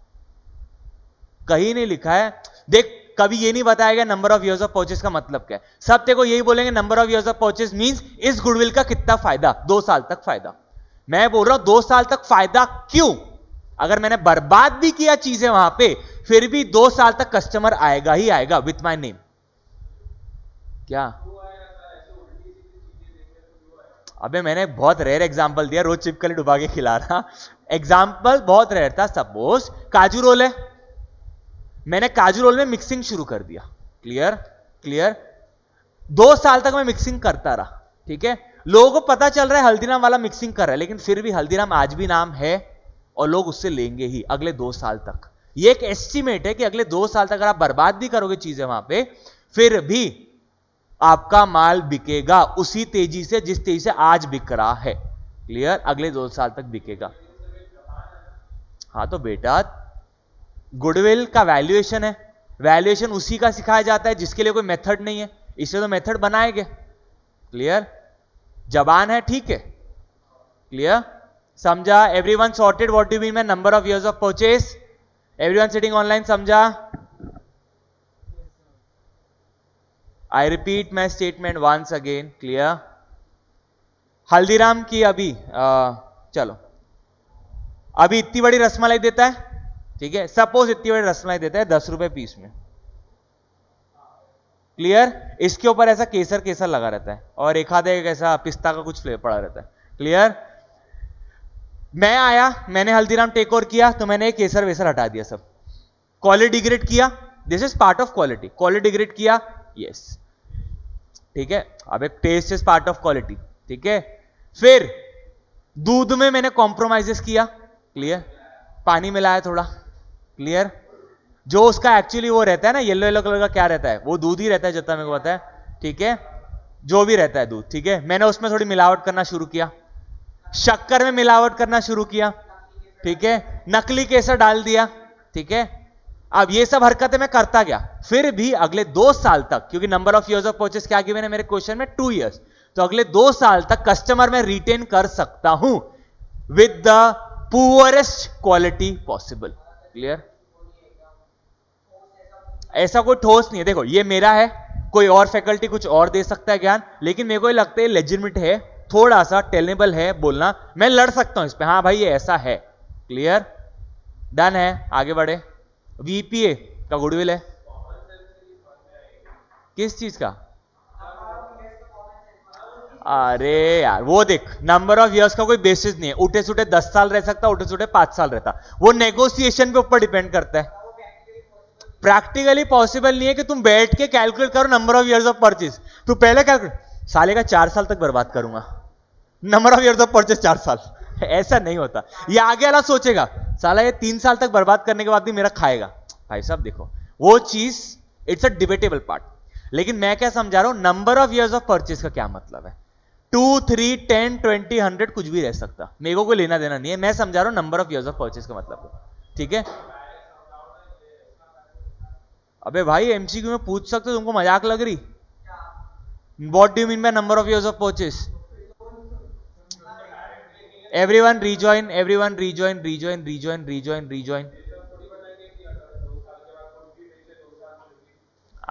कहीं नहीं लिखा है, देख कभी ये नहीं बताया गया number of years of purchase का मतलब क्या है, सब तेरे को यही बोलेंगे number of years of purchase means इस गुडविल का कितना फायदा, 2 साल तक फायदा। मैं बोल रहा हूं 2 साल तक फायदा क्यों? अगर मैंने बर्बाद भी किया चीजें वहां पे, फिर भी 2 साल तक कस्टमर आएगा ही आएगा विथ माय नेम। क्या? अबे मैंने बहुत रेयर एग्जांपल दिया, रोज चिपकली डुबा के खिला रहा, एग्जांपल बहुत रेयर था। सपोज काजू रोल है, मैंने काजू रोल में मिक्सिंग शुरू कर दिया, क्लियर क्लियर, 2 साल तक मैं मिक्सिंग करता रहा, ठीक है, लोगों को पता चल रहा है हल्दीराम वाला मिक्सिंग कर रहा है, लेकिन फिर भी हल्दीराम आज भी नाम है और लोग उससे लेंगे ही अगले 2 साल तक। ये एक एस्टिमेट है कि अगले 2 साल तक अगर आप बर्बाद भी करोगे चीजें वहां पे, फिर भी आपका माल बिकेगा उसी तेजी से जिस तेजी से आज बिक रहा है, क्लियर, अगले 2 साल तक बिकेगा। हाँ तो बेटा गुडविल का वैल्यूएशन है, वैल्यूएशन उसी का सिखाया जाता है जिसके लिए कोई मेथड नहीं है, इससे तो मेथड बनाएंगे, क्लियर, जबान है, ठीक है, क्लियर, समझा? Everyone sorted? What do mean by number of years of purchase? Everyone sitting online, समझा? I repeat my statement once again, clear. Haldiram की अभी चलो, अभी इतनी बड़ी रसमलाई देता है, ठीक है, सपोज इतनी बड़ी रसमलाई देता है 10 रुपए पीस में, क्लियर। इसके ऊपर ऐसा केसर केसर लगा रहता है और एक आधे ऐसा पिस्ता का कुछ फ्लेवर पड़ा रहता है, क्लियर। मैं आया, मैंने हल्दीराम टेक ओवर किया, तो मैंने केसर वेसर हटा दिया, सब क्वालिटी डिग्रेड किया, this is part of quality, quality degrade किया, यस, ठीक है। अब एक test is part of quality, ठीक है। फिर दूध में मैंने कॉम्प्रोमाइजेस किया, क्लियर, पानी मिलाया थोड़ा, क्लियर। जो उसका एक्चुअली वो रहता है ना येलो येलो कलर का, क्या रहता है, वो दूध ही रहता है जितना मेरे को पता है, ठीक है, जो भी रहता है दूध, ठीक है। मैंने उसमें थोड़ी मिलावट करना शुरू किया, शक्कर में मिलावट करना शुरू किया, ठीक है, नकली केसर डाल दिया, ठीक है। अब ये सब हरकतें मैं करता गया, फिर भी अगले 2 साल तक, क्योंकि number of years of purchase क्या गिवन है मेरे क्वेश्चन में, 2 इयर्स, तो अगले 2 साल तक कस्टमर में रिटेन कर सकता हूं with the poorest quality possible, clear. ऐसा कोई ठोस नहीं है, देखो ये मेरा है, कोई और फैकल्टी कुछ और दे सकता है ज्ञान, लेकिन मेरे को लगता है लेजिटिमेट है, थोड़ा सा टेलेबल है बोलना, मैं लड़ सकता हूं इस पे, हाँ भाई ये ऐसा है, क्लियर, डन है, आगे बढ़े। वीपीए का गुडविल है, किस चीज का? अरे यार वो देख, नंबर ऑफ इयर्स का कोई बेसिस नहीं है, उठे सुटे 10 साल रह सकता, उठे सुटे 5 साल रहता, वो नेगोशिएशन पे ऊपर डिपेंड करता है। प्रैक्टिकली पॉसिबल नहीं है कि तुम बैठ के कैलकुलेट करो number of years of purchase, तू पहले कैलकुलेट, साले का 4 साल तक बर्बाद करूंगा, number of years of purchase 4 साल, ऐसा नहीं होता। ये आगे वाला सोचेगा साला ये 3 साल तक बर्बाद करने के बाद भी मेरा खाएगा, भाई साहब देखो वो चीज इट्स अ डिबेटेबल पार्ट, लेकिन मैं क्या समझा रहा हूं, number of years of purchase का क्या मतलब है, 2, 3, 10, 20, 100 कुछ भी रह सकता, मेरे को कोई लेना देना नहीं है, मैं समझा रहा हूं number of years of purchase का मतलब, ठीक है। अबे भाई एमसीक्यू में पूछ सकते, तुमको मजाक लग रही, what do you mean by number of years of purchase? Everyone rejoin, everyone rejoin, rejoin, rejoin, rejoin, rejoin.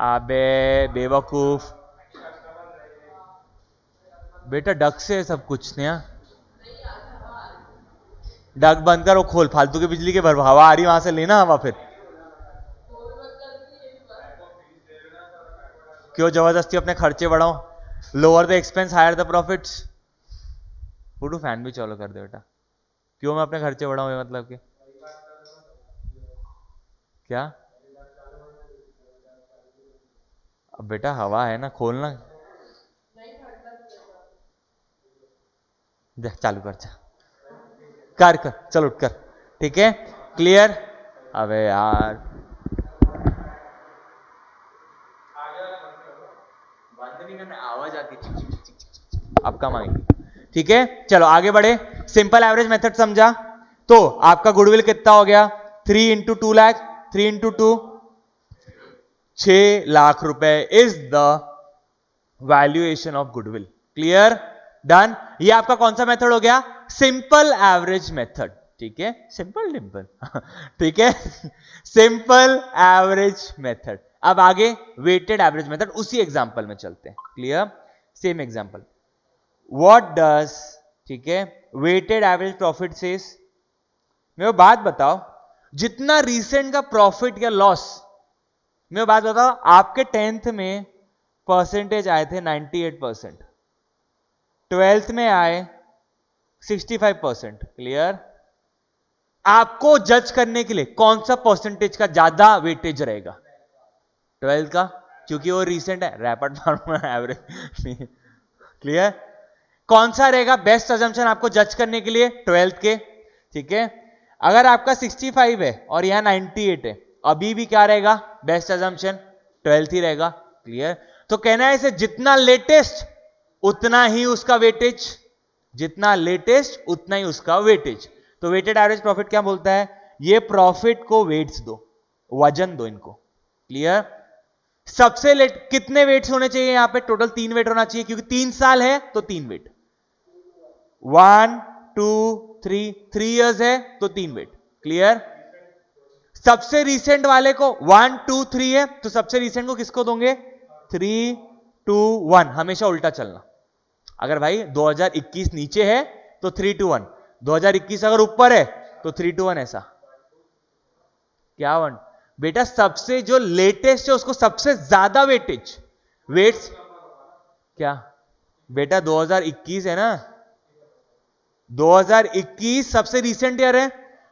अबे बेवकूफ बेटा, डक से सब कुछ नहीं, डक बंद कर, वो खोल, फालतू के बिजली के भर, हवा आ रही वहां से लेना हवा, फिर क्यों जबरदस्ती अपने खर्चे बढ़ाओ, lower the expense higher the profits. फूटू फैन भी चालू कर दे बेटा, क्यों मैं अपने खर्चे बढ़ाऊं, ये मतलब कि क्या? अब बेटा हवा है ना, खोलना, चालू कर, कर चल उठ कर, ठीक है, क्लियर। अबे यार बंद नहीं करना, आवाज आती अब कम आएगी, ठीक है। चलो आगे बढ़े, सिंपल एवरेज मेथड समझा, तो आपका गुडविल कितना हो गया, 3 इंटू 2 लाख, 3 इंटू 2 6 लाख रुपए is the valuation of goodwill, clear, done. ये आपका कौन सा मेथड हो गया, सिंपल एवरेज मेथड, ठीक है, सिंपल डिंपल ठीक है, सिंपल एवरेज मेथड। अब आगे वेटेड एवरेज मेथड, उसी एग्जांपल में चलते हैं, clear, same example, what does, ठीक है, वेटेड एवरेज प्रॉफिट सेज। मेरे को बात बताओ, जितना रिसेंट का प्रॉफिट या लॉस, मेरे को बात बताओ, आपके 10th में परसेंटेज आए थे 98%, 12th में आए 65%, क्लियर। आपको जज करने के लिए कौन सा परसेंटेज का ज्यादा वेटेज रहेगा, 12th का, क्योंकि वो रिसेंट है, रैपिड फार्मूला एवरेज, क्लियर। कौन सा रहेगा बेस्ट अजम्पशन आपको जज करने के लिए, 12th के, ठीक है। अगर आपका 65 है और यहां 98 है, अभी भी क्या रहेगा बेस्ट अजम्पशन, 12th ही रहेगा, क्लियर। तो कहना है इसे, जितना लेटेस्ट उतना ही उसका वेटेज, जितना लेटेस्ट उतना ही उसका वेटेज। तो वेटेड एवरेज प्रॉफिट क्या बोलता है, ये प्रॉफिट को वेट्स दो, वजन दो इनको, क्लियर। सबसे लेट कितने वेट्स होने चाहिए यहां पे, टोटल 3 वेट होना चाहिए, क्योंकि 3 साल है तो 3 वेट, 1, 2, 3 इयर्स है तो 3 वेट, क्लियर। सबसे रिसेंट वाले को 1, 2, 3 है, तो सबसे रिसेंट को किसको दोगे, 3, 1 हमेशा उल्टा चलना। अगर भाई 2021 नीचे है तो 3 to 1, 2021 अगर ऊपर है तो 3 to 1, ऐसा क्या 1 बेटा, सबसे जो लेटेस्ट है उसको सबसे ज्यादा वेटेज वेट्स क्या बेटा, 2021 है ना, 2021 सबसे रिसेंट ईयर है,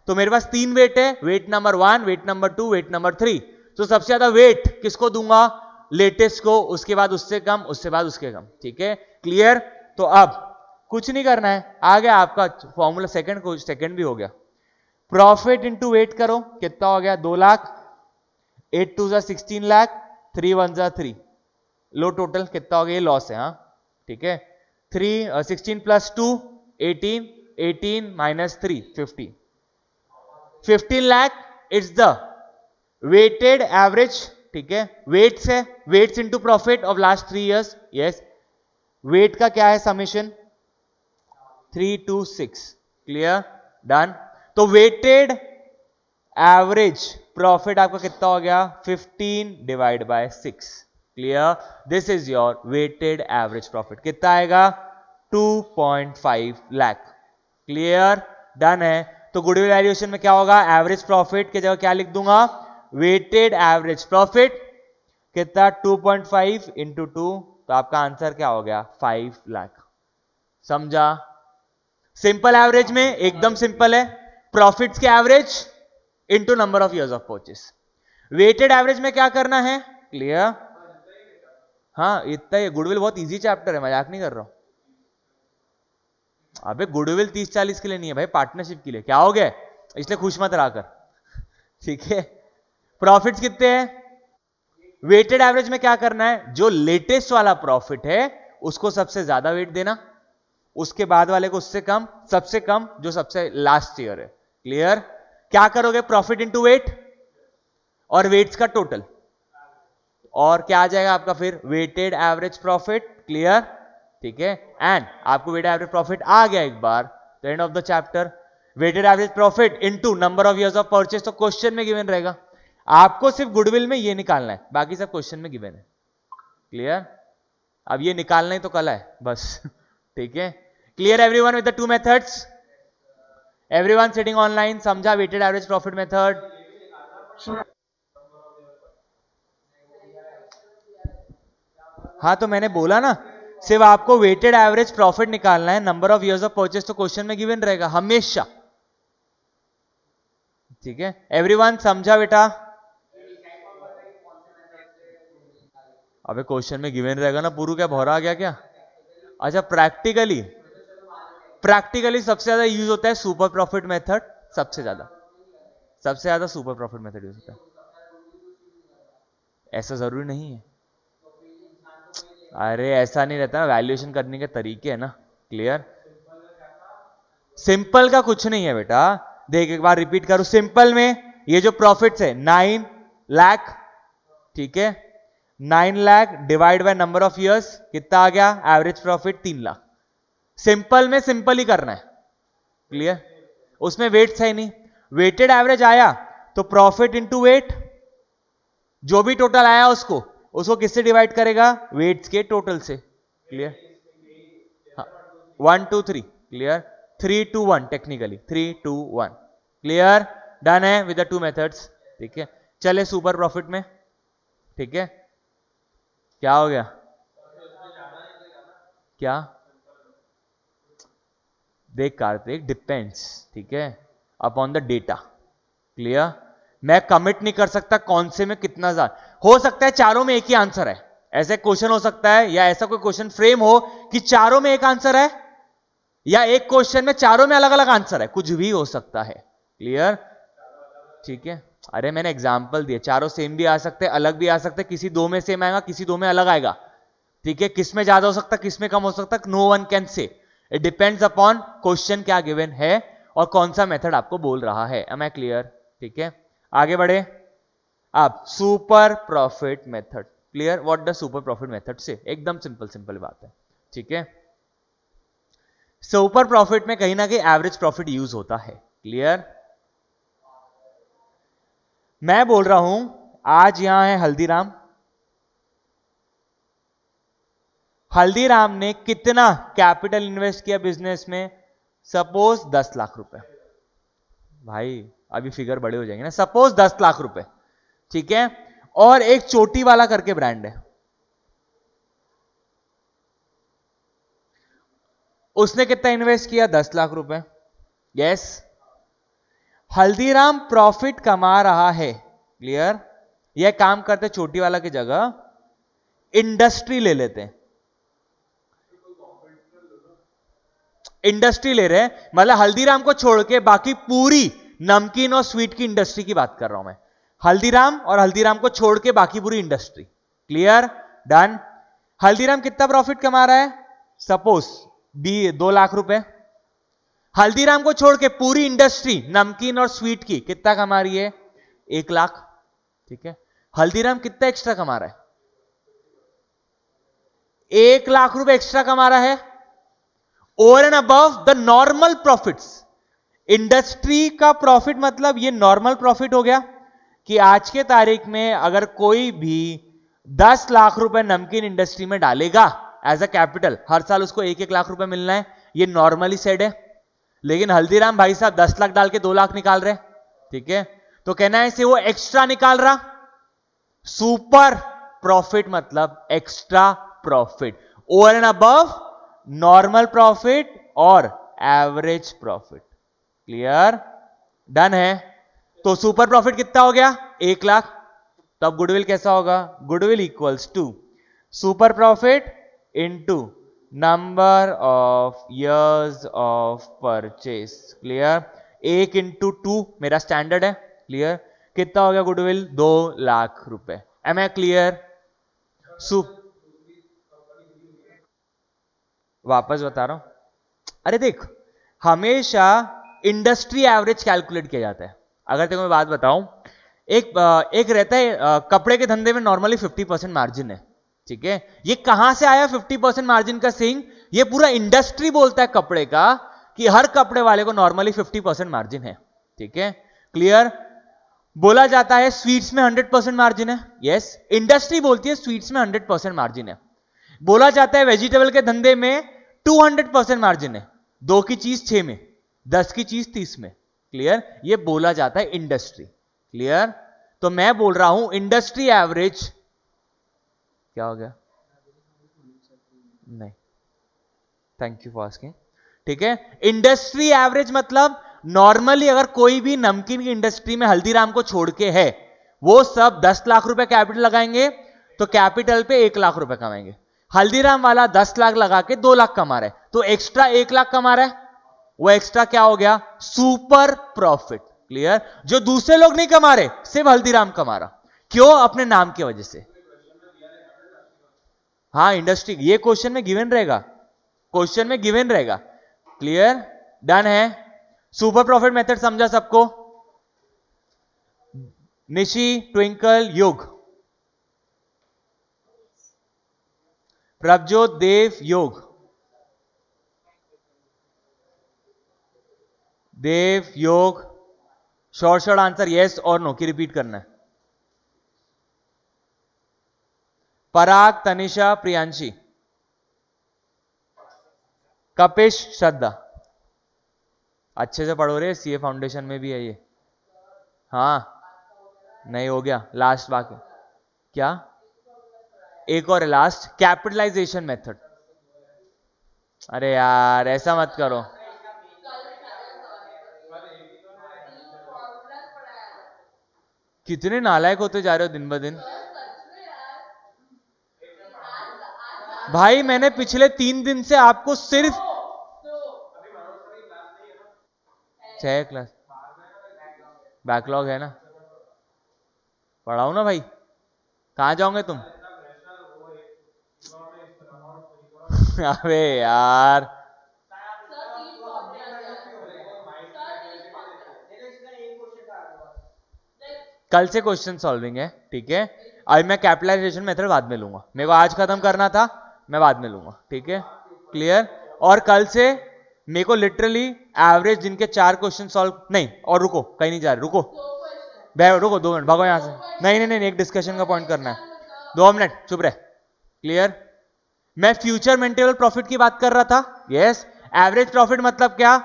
तो मेरे पास 3 वेट है, weight number 1, weight number 2, weight number 3। तो सबसे ज्यादा वेट किसको दूंगा, लेटेस्ट को, उसके बाद उससे कम, उससे बाद उसके कम। ठीक है, क्लियर। तो अब कुछ नहीं करना है, आ गया आपका फॉर्मूला, सेकंड भी हो गया। प्रॉफिट इंटू वेट करो, कितना हो गया, 2 लाख, 8 2 16 लाख, 3 1 3, लो टोटल कितना हो गया, ये लॉस है। हाँ ठीक है, 16 plus 2 18, 18 minus 3 15, 15 lakh it's the weighted average. ठीक है, वेट्स है, weights into profit of last 3 years. Yes, weight का क्या है समेशन, 3 2 6, क्लियर, डन। तो वेटेड एवरेज प्रॉफिट आपका कितना हो गया, 15 divide by 6, clear. This is your weighted average profit, कितना आएगा, 2.5 लाख, क्लियर, डन है। तो गुडविल वैल्यूएशन में क्या होगा, एवरेज प्रॉफिट की जगह क्या लिख दूंगा, वेटेड एवरेज प्रॉफिट, कितना 2.5 इंटू 2, तो आपका आंसर क्या हो गया, 5 लाख। समझा, सिंपल एवरेज में एकदम सिंपल है, प्रॉफिट्स के average into number of years of purchase. Weighted average में क्या करना है, क्लियर। हाँ इतना ही, गुडविल बहुत इजी चैप्टर है, मजाक नहीं कर रहा हूं। अबे गुडविल 30-40 के लिए नहीं है भाई, पार्टनरशिप के लिए। क्या हो गया, इसलिए खुश मत रहा कर, ठीक है। प्रॉफिट्स कितने हैं, वेटेड एवरेज में क्या करना है, जो लेटेस्ट वाला प्रॉफिट है उसको सबसे ज्यादा वेट देना, उसके बाद वाले को उससे कम, सबसे कम जो सबसे लास्ट ईयर है, क्लियर। क्या करोगे, प्रॉफिट इंटू वेट और वेट्स का टोटल, और क्या आ जाएगा आपका फिर, वेटेड एवरेज प्रॉफिट, क्लियर, ठीक है। एंड आपको वेटेड एवरेज प्रॉफिट आ गया एक बार, तो end of the chapter. Weighted average profit into number of years of purchase, तो क्वेश्चन में गिवन रहेगा, आपको सिर्फ गुडविल में ये निकालना है, बाकी सब क्वेश्चन में गिवन है, क्लियर। अब ये निकालना ही तो कला है बस, ठीक है। Clear everyone with the 2 methods, everyone sitting online, समझा वेटेड एवरेज प्रॉफिट मेथड। हाँ तो मैंने बोला ना, सिर्फ आपको वेटेड एवरेज प्रॉफिट निकालना है, number of years of purchase तो क्वेश्चन में गिवन रहेगा हमेशा, ठीक है। एवरीवन समझा बेटा, अबे क्वेश्चन में गिवन रहेगा ना, पूरू क्या भौरा आ गया क्या। अच्छा प्रैक्टिकली, प्रैक्टिकली सबसे ज्यादा यूज होता है सुपर प्रॉफिट मेथड, सबसे ज्यादा सुपर प्रॉफिट मेथड यूज होता है, ऐसा जरूरी नहीं है। अरे ऐसा नहीं रहता ना, वैल्यूएशन करने के तरीके है ना, क्लियर। सिंपल का कुछ नहीं है बेटा, देख एक बार रिपीट करो, सिंपल में ये जो प्रॉफिट्स है 9 लाख, ठीक है, 9 lakh divide by number of years, कितना आ गया, एवरेज प्रॉफिट 3 लाख। सिंपल में सिंपल ही करना है, क्लियर, उसमें वेट्स है नहीं। वेटेड एवरेज आया तो प्रॉफिट इंटू वेट, जो भी टोटल आया उसको किससे डिवाइड करेगा, वेट्स के टोटल से, clear. 1 2 3, clear, 3 2 1, technically 3 2 1, clear, done है विद द 2 मेथड्स, ठीक है। चले सुपर प्रॉफिट में, ठीक है, क्या हो गया, क्या, देख कार्तिक, डिपेंड्स, ठीक है, अपॉन द डेटा, क्लियर। मैं कमिट नहीं कर सकता कौन से में कितना ज्यादा, हो सकता है चारों में एक ही आंसर है, ऐसे क्वेश्चन हो सकता है, या ऐसा कोई क्वेश्चन फ्रेम हो कि चारों में एक आंसर है, या एक क्वेश्चन में चारों में अलग अलग आंसर है, कुछ भी हो सकता है, क्लियर, ठीक है। अरे मैंने एग्जांपल दिए, चारों सेम भी आ सकते हैं, अलग भी आ सकते हैं, किसी दो में सेम आएगा, किसी दो में अलग आएगा, ठीक है। किस में ज्यादा हो सकता है, किस में कम हो सकता है, no one can say, it depends upon question क्या गिवन है और कौन सा मेथड आपको बोल रहा है। एम आई क्लियर, ठीक है। आगे बढ़े, अब super profit method, clear, what the super profit method से, एकदम सिंपल बात है, ठीक है। सुपर प्रॉफिट में कहीं ना कहीं एवरेज प्रॉफिट यूज होता है, क्लियर। मैं बोल रहा हूं आज यहां है हल्दीराम, हल्दीराम ने कितना कैपिटल इन्वेस्ट किया बिजनेस में? सपोज 10 लाख रुपए। भाई अभी फिगर बड़े हो जाएंगे ना। सपोज 10 लाख रुपए, ठीक है। और एक चोटी वाला करके ब्रांड है, उसने कितना इन्वेस्ट किया? 10 लाख रुपए। यस, हल्दीराम प्रॉफिट कमा रहा है, क्लियर। यह काम करते चोटी वाला की जगह इंडस्ट्री ले लेते हैं। इंडस्ट्री ले रहे हैं, मतलब हल्दीराम को छोड़ के बाकी पूरी नमकीन और स्वीट की इंडस्ट्री की बात कर रहा हूं मैं। हल्दीराम और हल्दीराम को छोड़ के बाकी पूरी इंडस्ट्री, क्लियर, डन। हल्दीराम कितना प्रॉफिट कमा रहा है? सपोज 2 लाख रुपए। हल्दीराम को छोड़ के पूरी इंडस्ट्री नमकीन और स्वीट की कितना कमा रही है? 1 लाख, ठीक है। हल्दीराम कितना एक्स्ट्रा कमा रहा है? 1 लाख रुपए एक्स्ट्रा कमा रहा है, over and above the normal profits. Industry का प्रॉफिट मतलब ये नॉर्मल प्रॉफिट हो गया कि आज के तारीख में अगर कोई भी 10 लाख रुपए नमकीन इंडस्ट्री में डालेगा एज अ कैपिटल, हर साल उसको 1-1 लाख रुपए मिलना है, ये नॉर्मली सेड है। लेकिन हल्दीराम भाई साहब 10 लाख डाल के 2 लाख निकाल रहे, ठीक है। तो कहना है इसे वो एक्स्ट्रा निकाल रहा। सुपर प्रॉफिट मतलब extra profit, over and above normal profit और एवरेज प्रॉफिट, क्लियर, डन है। तो सुपर प्रॉफिट कितना हो गया? 1 लाख। तब गुडविल कैसा होगा? Goodwill equals to super profit into number of years of purchase, clear. 1 into 2 मेरा स्टैंडर्ड है, क्लियर। कितना हो गया गुडविल? 2 लाख रुपए। Am I clear? वापस बता रहा हूं, अरे देख, हमेशा इंडस्ट्री एवरेज कैलकुलेट किया जाता है। अगर तेरे को मैं बात बताऊं, एक रहता है कपड़े के धंधे में नॉर्मली 50% मार्जिन है, ठीक है। ये कहां से आया 50% मार्जिन का सिंह? ये पूरा इंडस्ट्री बोलता है कपड़े का कि हर कपड़े वाले को नॉर्मली 50% मार्जिन है, ठीक है, क्लियर। बोला जाता है स्वीट्स में 100% मार्जिन है, यस, इंडस्ट्री बोलती है स्वीट्स में 100% मार्जिन है। बोला जाता है वेजिटेबल के धंधे में 200% मार्जिन है, 2 की चीज 6 में, 10 की चीज 30 में, क्लियर। ये बोला जाता है इंडस्ट्री, क्लियर। तो मैं बोल रहा हूं इंडस्ट्री एवरेज, क्या हो गया? नहीं, थैंक यू फॉर आस्किंग, ठीक है। इंडस्ट्री एवरेज मतलब नॉर्मली अगर कोई भी नमकीन की इंडस्ट्री में हल्दीराम को छोड़ के है, वो सब 10 लाख रुपए कैपिटल लगाएंगे तो कैपिटल पे 1 लाख रुपए कमाएंगे। हल्दीराम वाला 10 लाख लगा के 2 लाख कमा रहा है, तो एक्स्ट्रा 1 लाख कमा रहा है। वो एक्स्ट्रा क्या हो गया? Super profit, clear. जो दूसरे लोग नहीं कमा रहे, सिर्फ हल्दीराम कमा रहा। क्यों? अपने नाम की वजह से। हाँ, इंडस्ट्री, ये क्वेश्चन में गिवन रहेगा, क्वेश्चन में गिवन रहेगा, क्लियर, डन है। सुपर प्रॉफिट मेथड समझा सबको? निशी, ट्विंकल, युग, प्रभजोत, देव, योग, देव, योग, शॉर्ट आंसर यस और नो की रिपीट करना है। पराग, तनिषा, प्रियांशी, कपिश, श्रद्धा। अच्छे से पढ़ो रे, सीए फाउंडेशन में भी है ये। हाँ, नहीं हो गया, लास्ट बाकी क्या? एक और लास्ट, कैपिटलाइजेशन मेथड। अरे यार ऐसा मत करो, कितने नालायक होते जा रहे हो दिन ब दिन। भाई मैंने पिछले 3 दिन से आपको सिर्फ 6 क्लास बैकलॉग है ना, पढ़ाओ ना भाई, कहां जाओगे तुम? अबे यार, कल से क्वेश्चन सॉल्विंग है, ठीक है। अभी मैं कैपिटलाइजेशन मेथड बाद में लूंगा, मेरे को आज खत्म करना था, मैं बाद में लूंगा, ठीक है, क्लियर। और कल से मेरे को लिटरली एवरेज जिनके 4 क्वेश्चन सॉल्व नहीं, और रुको, कहीं नहीं जा रहे, रुको, रुको 2 मिनट, भागो यहां से। नहीं नहीं नहीं, एक डिस्कशन का पॉइंट करना है, 2 मिनट चुप रहे, क्लियर। मैं फ्यूचर मेंटेनेबल प्रॉफिट की बात कर रहा था। यस, एवरेज प्रॉफिट मतलब क्या?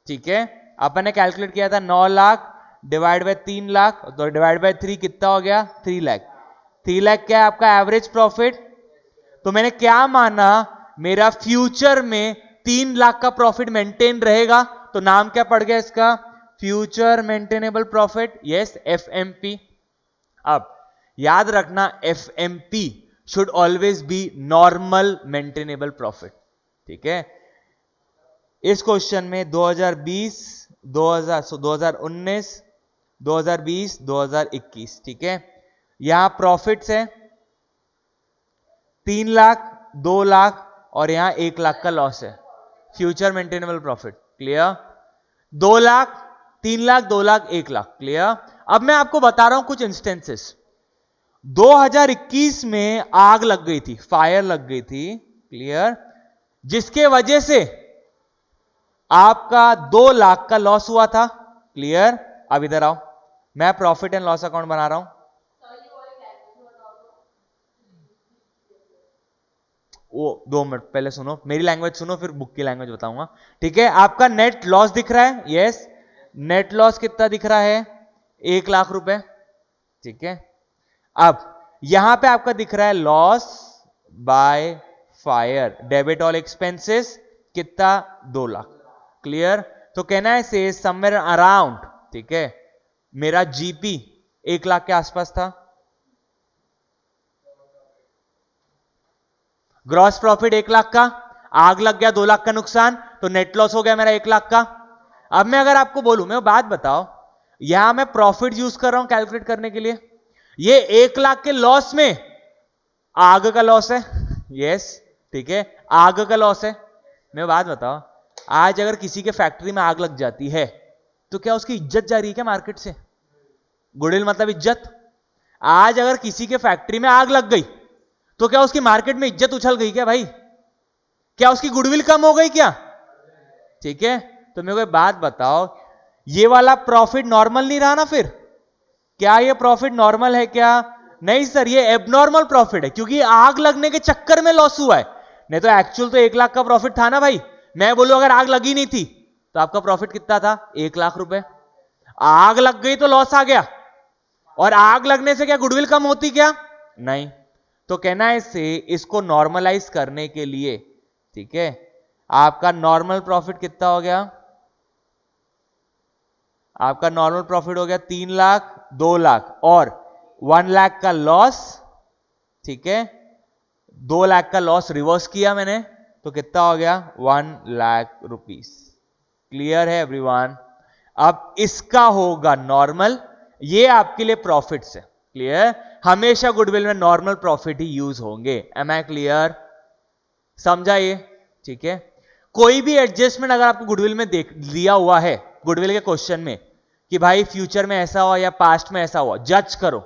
ठीक है, अपन ने कैलकुलेट किया था 9 लाख डिवाइड बाय 3 लाख, तो डिवाइड बाय 3 कितना हो गया? 3 लाख। 3 लाख क्या है आपका एवरेज प्रॉफिट? तो मैंने क्या माना, मेरा फ्यूचर में 3 लाख का प्रॉफिट मेंटेन रहेगा, तो नाम क्या पड़ गया इसका? Future maintainable profit. Yes, FMP. अब याद रखना, FMP should always be normal maintainable profit. ठीक है, इस क्वेश्चन में 2020, 2019, 2020, 2021, ठीक है, यहां प्रॉफिट्स है 3 लाख, 2 लाख और यहां 1 लाख का लॉस है। Future maintainable profit clear? 2 lakh, 3 lakh, 2 lakh, 1 lakh clear? अब मैं आपको बता रहा हूं कुछ इंस्टेंसेस। 2021 में आग लग गई थी, फायर लग गई थी, क्लियर, जिसके वजह से आपका 2 लाख का लॉस हुआ था, क्लियर? अब इधर आओ, मैं प्रॉफिट एंड लॉस अकाउंट बना रहा हूं। वो 2 मिनट पहले सुनो, मेरी लैंग्वेज सुनो, फिर बुक की लैंग्वेज बताऊंगा। ठीक है, आपका नेट लॉस दिख रहा है। यस, नेट लॉस कितना दिख रहा है? 1 लाख रुपए। ठीक है, अब यहां पे आपका दिख रहा है loss by fire, debit all expenses कितना? 2 लाख। क्लियर? तो कहना है से समवेयर अराउंड, ठीक है, मेरा जीपी 1 लाख के आसपास था। ग्रॉस प्रॉफिट 1 लाख का, आग लग गया 2 लाख का नुकसान, तो नेट लॉस हो गया मेरा 1 लाख का। अब मैं अगर आपको बोलूं, मैं बात बताओ, यहां मैं प्रॉफिट यूज कर रहा हूं कैलकुलेट करने के लिए, ये 1 लाख के लॉस में आग का लॉस है। यस, ठीक है, आग का लॉस है। मैं बात बताओ, आज अगर किसी के फैक्ट्री में आग लग जाती है तो क्या उसकी इज्जत जा रही है क्या मार्केट से? गुडविल मतलब इज्जत। आज अगर किसी के फैक्ट्री में आग लग गई तो क्या उसकी मार्केट में इज्जत उछल गई क्या भाई? क्या उसकी गुडविल कम हो गई क्या? ठीक है, तो मेरे को एक बात बताओ, ये वाला प्रॉफिट नॉर्मल नहीं रहा ना? फिर क्या ये प्रॉफिट नॉर्मल है क्या? नहीं सर, ये एबनॉर्मल प्रॉफिट है, क्योंकि आग लगने के चक्कर में लॉस हुआ है। नहीं तो एक्चुअल तो 1 लाख का प्रॉफिट था ना भाई। मैं बोलूं अगर आग लगी नहीं थी तो आपका प्रॉफिट कितना था? 1 लाख रुपए। आग लग गई तो लॉस आ गया, और आग लगने से क्या गुडविल कम होती क्या? नहीं। तो कहना है से इसको नॉर्मलाइज करने के लिए, ठीक है, आपका नॉर्मल प्रॉफिट कितना हो गया? आपका नॉर्मल प्रॉफिट हो गया 3 लाख, 2 लाख और 1 लाख का लॉस। ठीक है, 2 लाख का लॉस रिवर्स किया मैंने, तो कितना हो गया? 1 लाख रुपीस। क्लियर है एवरीवन? अब इसका होगा नॉर्मल, ये आपके लिए प्रॉफिट्स है। क्लियर? हमेशा गुडविल में नॉर्मल प्रॉफिट ही यूज होंगे। Am I clear? समझा ये? ठीक है, कोई भी एडजस्टमेंट अगर आपको गुडविल में देख दिया हुआ है, गुडविल के क्वेश्चन में, कि भाई फ्यूचर में ऐसा हुआ या पास्ट में ऐसा हुआ, जज करो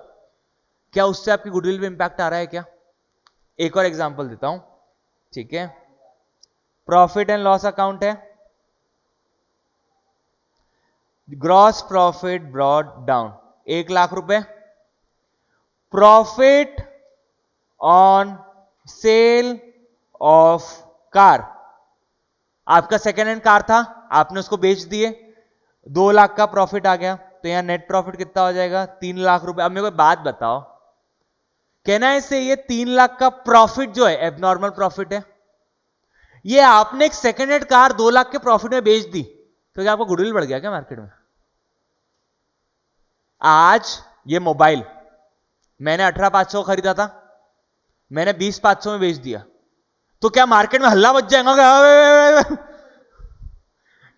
क्या उससे आपकी गुडविल में इंपैक्ट आ रहा है क्या? एक और एग्जांपल देता हूं। ठीक है, प्रॉफिट एंड लॉस अकाउंट है, gross profit brought down 1 lakh रुपए, profit on sale of car, आपका सेकेंड हैंड कार था, आपने उसको बेच दिए, 2 लाख का प्रॉफिट आ गया, तो यहां नेट प्रॉफिट कितना हो जाएगा? 3 लाख रुपए। अब मेरे को बात बताओ, कहना है से ये 3 लाख का प्रॉफिट जो है एबनॉर्मल प्रॉफिट है, ये आपने एक सेकेंड हैंड कार 2 लाख के प्रॉफिट में बेच दी, तो क्या आपको गुडविल बढ़ गया क्या मार्केट में? आज ये मोबाइल मैंने 18,500 खरीदा था, मैंने 20,500 में बेच दिया, तो क्या मार्केट में हल्ला मच जाएगा?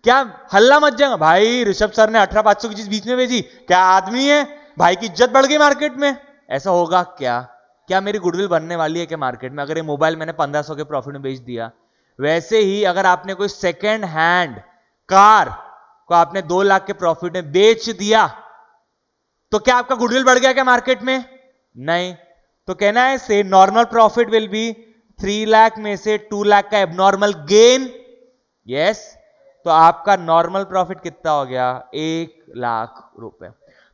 क्या हल्ला मच जाएगा? भाई ऋषभ सर ने 18,500 की चीज बीच में बेची, क्या आदमी है भाई, की इज्जत बढ़ गई मार्केट में? ऐसा होगा क्या? क्या मेरी गुडविल बनने वाली है क्या मार्केट में अगर ये मोबाइल मैंने 1500 के प्रॉफिट में बेच दिया? वैसे ही अगर आपने कोई सेकेंड हैंड कार को आपने 2 लाख के प्रॉफिट में बेच दिया, तो क्या आपका गुडविल बढ़ गया क्या मार्केट में? नहीं। तो कहना है से normal profit will be 3 lakh में से 2 लाख का एबनॉर्मल गेन। यस, तो आपका नॉर्मल प्रॉफिट कितना हो गया? 1 लाख रुपए।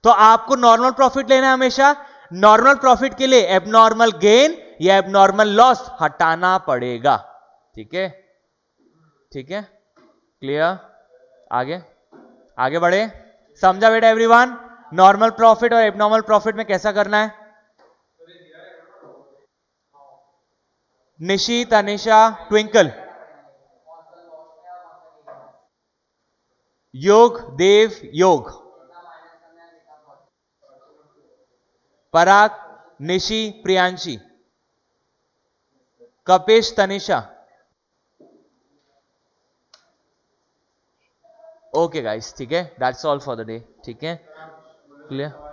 तो आपको नॉर्मल प्रॉफिट लेना है हमेशा। नॉर्मल प्रॉफिट के लिए एबनॉर्मल गेन ये एबनॉर्मल लॉस हटाना पड़ेगा। ठीक है, ठीक है, क्लियर? आगे आगे बढ़े, समझा बेटा एवरीवन? नॉर्मल प्रॉफिट और एबनॉर्मल प्रॉफिट में कैसा करना है? निशी, तनिषा, ट्विंकल, योग, देव, योग, पराग, निशी, प्रियांशी, कपिश, तनिषा। ओके गाइस, ठीक है, that's all for the day. ठीक है, क्लियर?